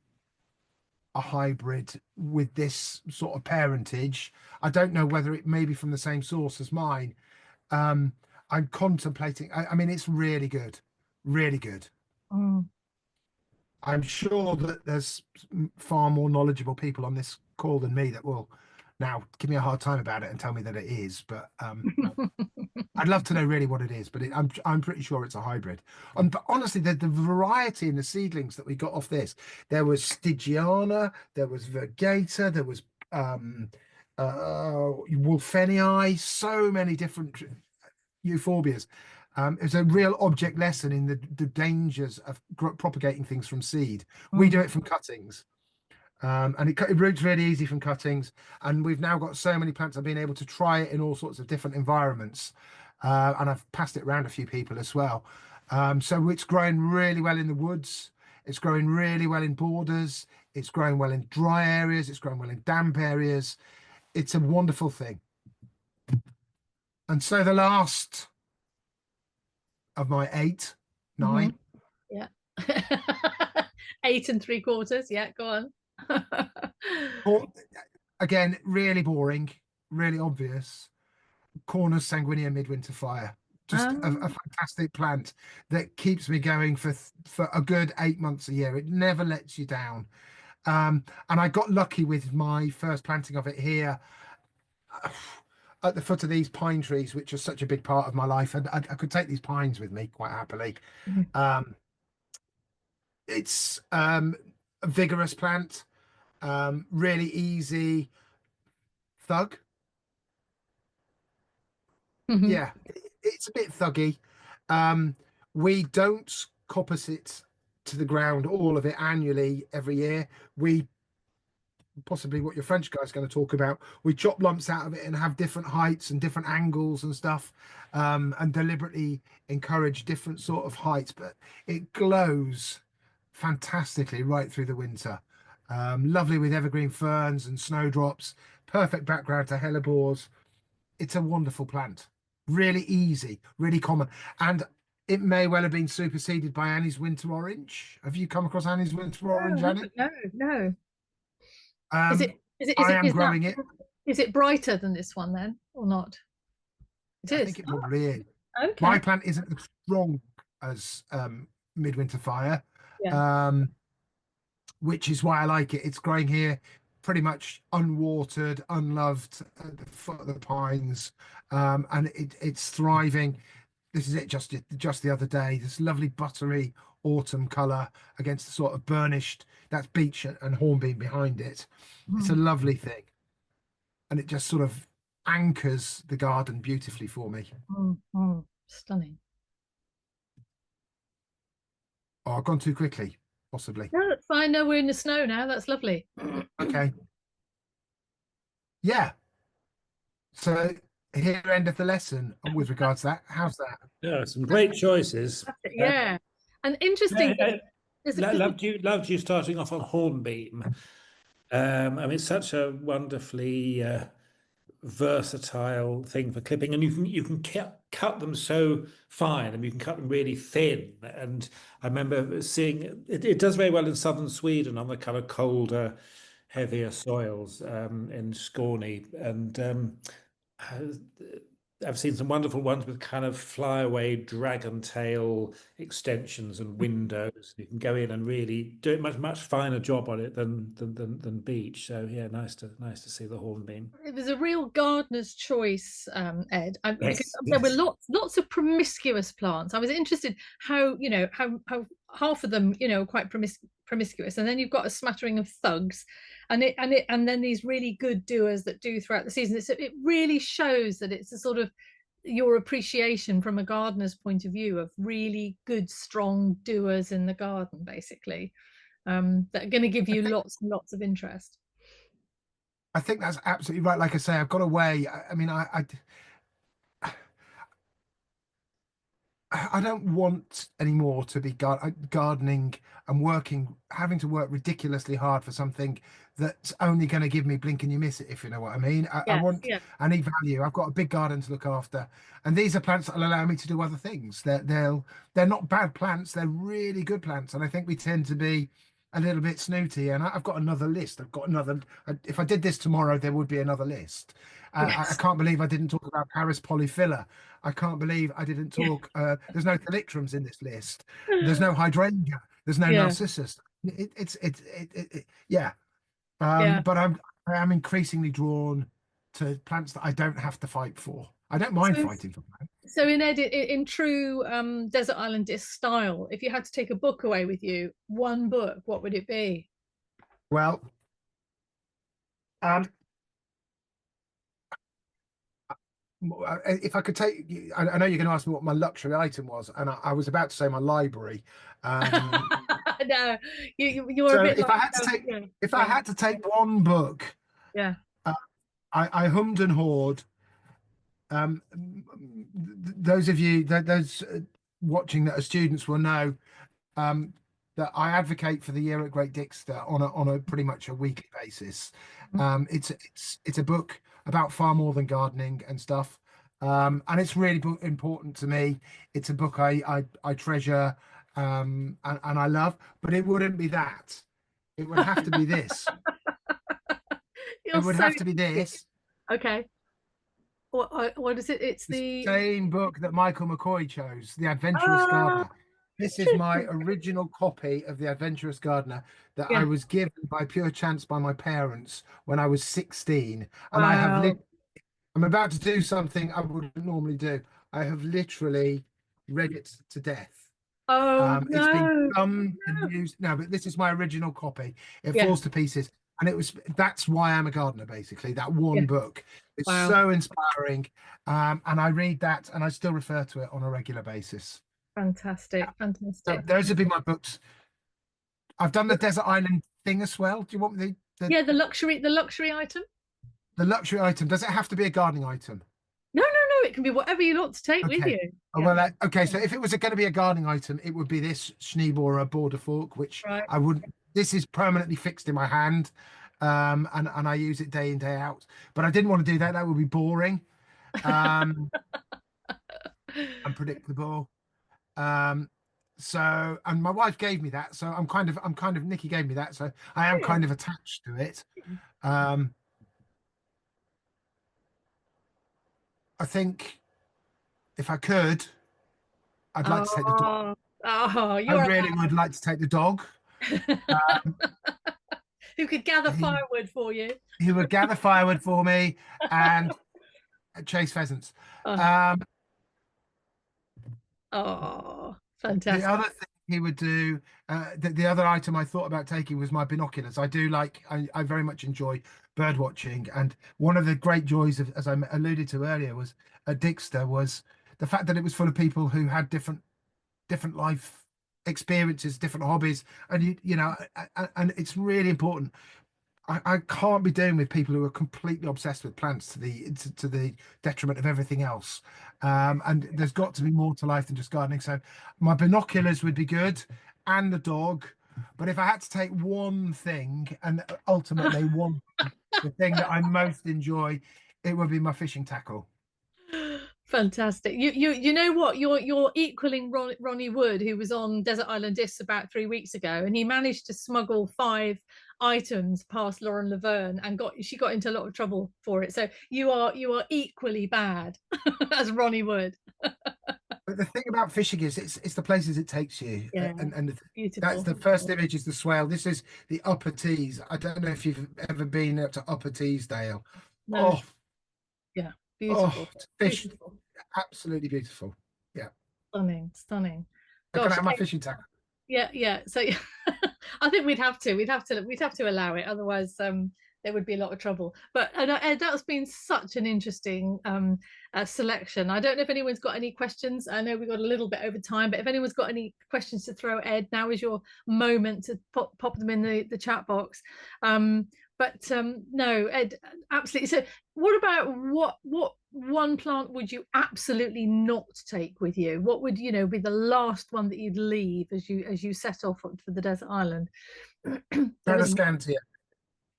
a hybrid with this sort of parentage. I don't know whether it may be from the same source as mine. I'm contemplating. I mean, it's really good, really good. Mm. I'm sure that there's far more knowledgeable people on this call than me that will now give me a hard time about it and tell me that it is. But I'd love to know really what it is. But I'm pretty sure it's a hybrid. But honestly, the variety in the seedlings that we got off this, there was Stygiana, there was Virgata, there was Wolfenii, so many different euphorbias. It's a real object lesson in the dangers of propagating things from seed. We do it from cuttings, and it roots really easy from cuttings. And we've now got so many plants I've been able to try it in all sorts of different environments, and I've passed it around a few people as well. So it's growing really well in the woods. It's growing really well in borders. It's growing well in dry areas. It's growing well in damp areas. It's a wonderful thing. And so the last of my 8, 9. Yeah. 8 3/4. Yeah, go on. Again, really boring, really obvious. Cornus sanguinea midwinter fire. Just a fantastic plant that keeps me going for a good 8 months a year. It never lets you down. And I got lucky with my first planting of it here at the foot of these pine trees, which are such a big part of my life. And I could take these pines with me quite happily. It's a vigorous plant, really easy thug. Yeah, it's a bit thuggy. We don't coppice it to the ground, all of it annually every year. We possibly what your French guy's going to talk about. We chop lumps out of it and have different heights and different angles and stuff, and deliberately encourage different sort of heights, but it glows fantastically right through the winter. Lovely with evergreen ferns and snowdrops, perfect background to hellebores. It's a wonderful plant, really easy, really common, and it may well have been superseded by Annie's winter orange. Have you come across Annie's winter orange, Annie? No, no. Is Um, it is it is I it am is that growing it. is it brighter than this one then or not? It I is. think it probably is. Oh, My okay. plant isn't as strong as Midwinter Fire, Yeah. um, which is why I like it. It's growing here pretty much unwatered, unloved at the foot of the pines, and it's thriving. This is it just the other day. This lovely buttery autumn colour against the sort of burnished, that's beech and hornbeam behind it. It's a Mm, lovely thing, and it just sort of anchors the garden beautifully for me. stunning. Oh, I've gone too quickly, possibly. No, it's fine. No, we're in the snow now. That's lovely. Okay. Yeah. So here end of the lesson with regards to that. How's that? Yeah, some great choices. Yeah. And interesting, I there's a loved you starting off on hornbeam. I mean, it's such a wonderfully versatile thing for clipping, and you can cut them so fine, and you can cut them really thin. And I remember seeing it does very well in southern Sweden on the kind of colder, heavier soils in Skåne, and I've seen some wonderful ones with kind of flyaway dragon tail extensions and windows. You can go in and really do a much finer job on it than beech. So yeah, nice to see the hornbeam. it was a real gardener's choice, Ed. Because Yes, there were yes. lots of promiscuous plants. I was interested how how half of them quite promiscuous, and then you've got a smattering of thugs, and then these really good doers that do throughout the season. It really shows that it's a sort of your appreciation from a gardener's point of view of really good, strong doers in the garden, basically, that are going to give you lots and lots of interest. I think that's absolutely right. Like I say, I've got away. I mean, I don't want anymore to be gardening and working, having to work ridiculously hard for something that's only going to give me blink and you miss it, if you know what I mean. I Yes, want, yeah, I need value. I've got a big garden to look after, and these are plants that will allow me to do other things. They're not bad plants. They're really good plants, and I think we tend to be a little bit snooty. And I've got another list. I've got another. If I did this tomorrow, there would be another list. I yes, can't believe I didn't talk about Paris polyphylla. I can't believe I didn't yeah. talk. There's no calyptrums in this list. There's no hydrangea. There's no Yeah, narcissus. Yeah. yeah. But I am increasingly drawn to plants that I don't have to fight for. I don't mind So, fighting for plants. so in true desert island disc style, if you had to take a book away with you, one book, what would it be? Well, um, if I could take, I know you're going to ask me what my luxury item was, and I was about to say my library. Um, No, you're a so bit if like I had to take, yeah, if I yeah, had to take one book, yeah. uh, I hummed and hawed. Those of you those watching that are students will know um, that I advocate for the year at Great Dixter on a pretty much a weekly basis. It's a book about far more than gardening and stuff, and it's really important to me. It's a book I treasure, and I love. But it wouldn't be that. It would have to be this. It You're would so have to be this. okay. What is it? It's The the same book that Michael McCoy chose, The Adventurous ah, Gardener. This is my interesting. original copy of The Adventurous Gardener that I Yeah. was given by pure chance by my parents when I was 16. And Wow. I'm about to do something I wouldn't normally do. I have literally read it to death. Oh It's been no. thumbed and used. No, but this is my original copy. It Yeah. falls to pieces. And that's why I'm a gardener, basically. That one Yeah. book. It's Wow. so inspiring. And I read that and I still refer to it on a regular basis. Fantastic. So Fantastic. those would be my books. I've done the desert island thing as well. Do you want Yeah, the luxury item. The luxury item. Does it have to be a gardening item? No, no, no. It can be whatever you want to take with Okay. you. Oh, Yeah. well, okay. So if it was going to be a gardening item, it would be this Schneebohrer border fork, which Right. I wouldn't. This is permanently fixed in my hand, and I use it day in day out. But I didn't want to do that. That would be boring, unpredictable. So, and my wife gave me that, so I'm kind of Nikki gave me that, so I am kind of attached to it. I think if I could, I'd like to take the dog. Oh, I you're really would like to take the dog. Who could gather He- firewood for you. He would gather firewood for me and chase pheasants. Oh, The fantastic. other thing he would do, the other item I thought about taking was my binoculars. I very much enjoy bird watching, and one of the great joys of, as I alluded to earlier, was at Dixter was the fact that it was full of people who had different life experiences, different hobbies, and and it's really important. I can't be dealing with people who are completely obsessed with plants to the detriment of everything else. And there's got to be more to life than just gardening. So my binoculars would be good, and the dog. But if I had to take one thing, and ultimately the thing that I most enjoy, it would be my fishing tackle. Fantastic. You know what? You're equaling Ronnie Wood, who was on Desert Island Discs about 3 weeks ago, and he managed to smuggle 5 items past Lauren Laverne and she got into a lot of trouble for it. So you are equally bad as Ronnie Wood. But the thing about fishing is it's the places it takes you, Yeah, and beautiful. that's the first image is the swale. This is the Upper Tees. I don't know if you've ever been up to Upper Teesdale. No. Oh, Yeah, beautiful. to fish, Beautiful. absolutely beautiful. Yeah, Stunning. I can Gosh, have my fishing tackle. yeah. So I think we'd have to allow it, otherwise there would be a lot of trouble. But Ed, that's been such an interesting selection. I don't know if anyone's got any questions. I know we got a little bit over time, but if anyone's got any questions to throw at Ed, now is your moment to pop them in the chat box. But no, Ed, absolutely. So what about what one plant would you absolutely not take with you? What would be the last one that you'd leave as you set off for the desert island? Tradescantia.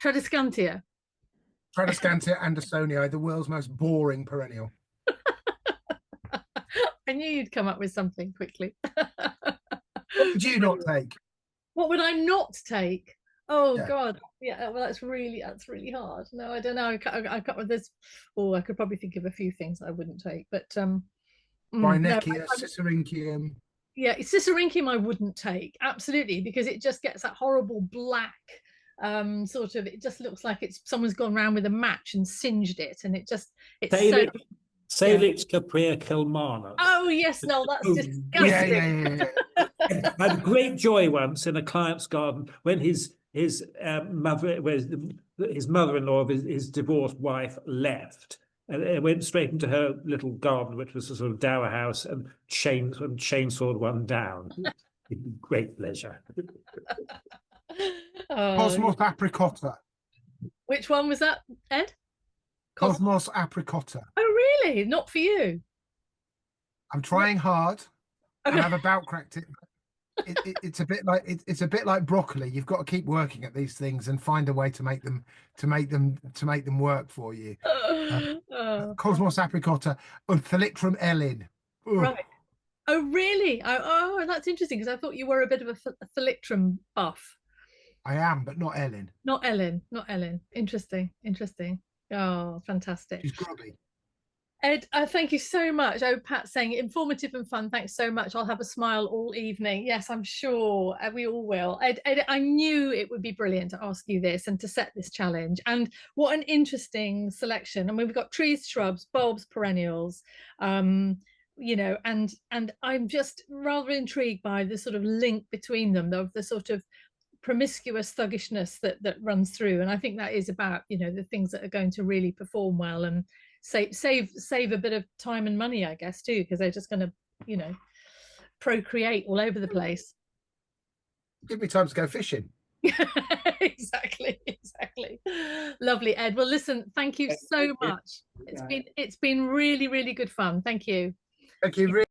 Tradescantia. Tradescantia andersonii, the world's most boring perennial. I knew you'd come up with something quickly. What would you not take? What would I not take? Oh Yeah. God, yeah. Well, that's really hard. No, I don't know. I can't. There's. Oh, I could probably think of a few things I wouldn't take, but Rhynecia, Cicericium. Yeah, Cicericium I wouldn't take, absolutely, because it just gets that horrible black sort of. It just looks like someone's gone around with a match and singed it, and it's Salix caprea Kilmarnock. Oh yes, no, that's disgusting. Yeah. I had great joy once in a client's garden when his mother-in-law of his divorced wife left, and it went straight into her little garden, which was a sort of dower house, and chainsawed one down. Great pleasure. Cosmos apricotta. Which one was that, Ed? Cosmos apricotta. Oh really? Not for you? I'm trying hard. And I've about cracked it. It's a bit like broccoli. You've got to keep working at these things and find a way to make them work for you. Cosmos apricotta and Thalictrum ellin. Right. Oh really? Oh, that's interesting, because I thought you were a bit of a Thalictrum buff. I am, but not Ellen. Not Ellen. Interesting. Oh, fantastic. She's grubby. Ed, thank you so much. Oh, Pat's saying informative and fun. Thanks so much. I'll have a smile all evening. Yes, I'm sure we all will. Ed, I knew it would be brilliant to ask you this and to set this challenge. And what an interesting selection. I mean, we've got trees, shrubs, bulbs, perennials, and I'm just rather intrigued by the sort of link between them, the sort of promiscuous thuggishness that runs through. And I think that is about, the things that are going to really perform well and save a bit of time and money, I guess, too, because they're just going to procreate all over the place. Give me time to go fishing. Exactly. Lovely, Ed. Well, listen, thank you so much. It's been really, really good fun. Thank you. Thank you.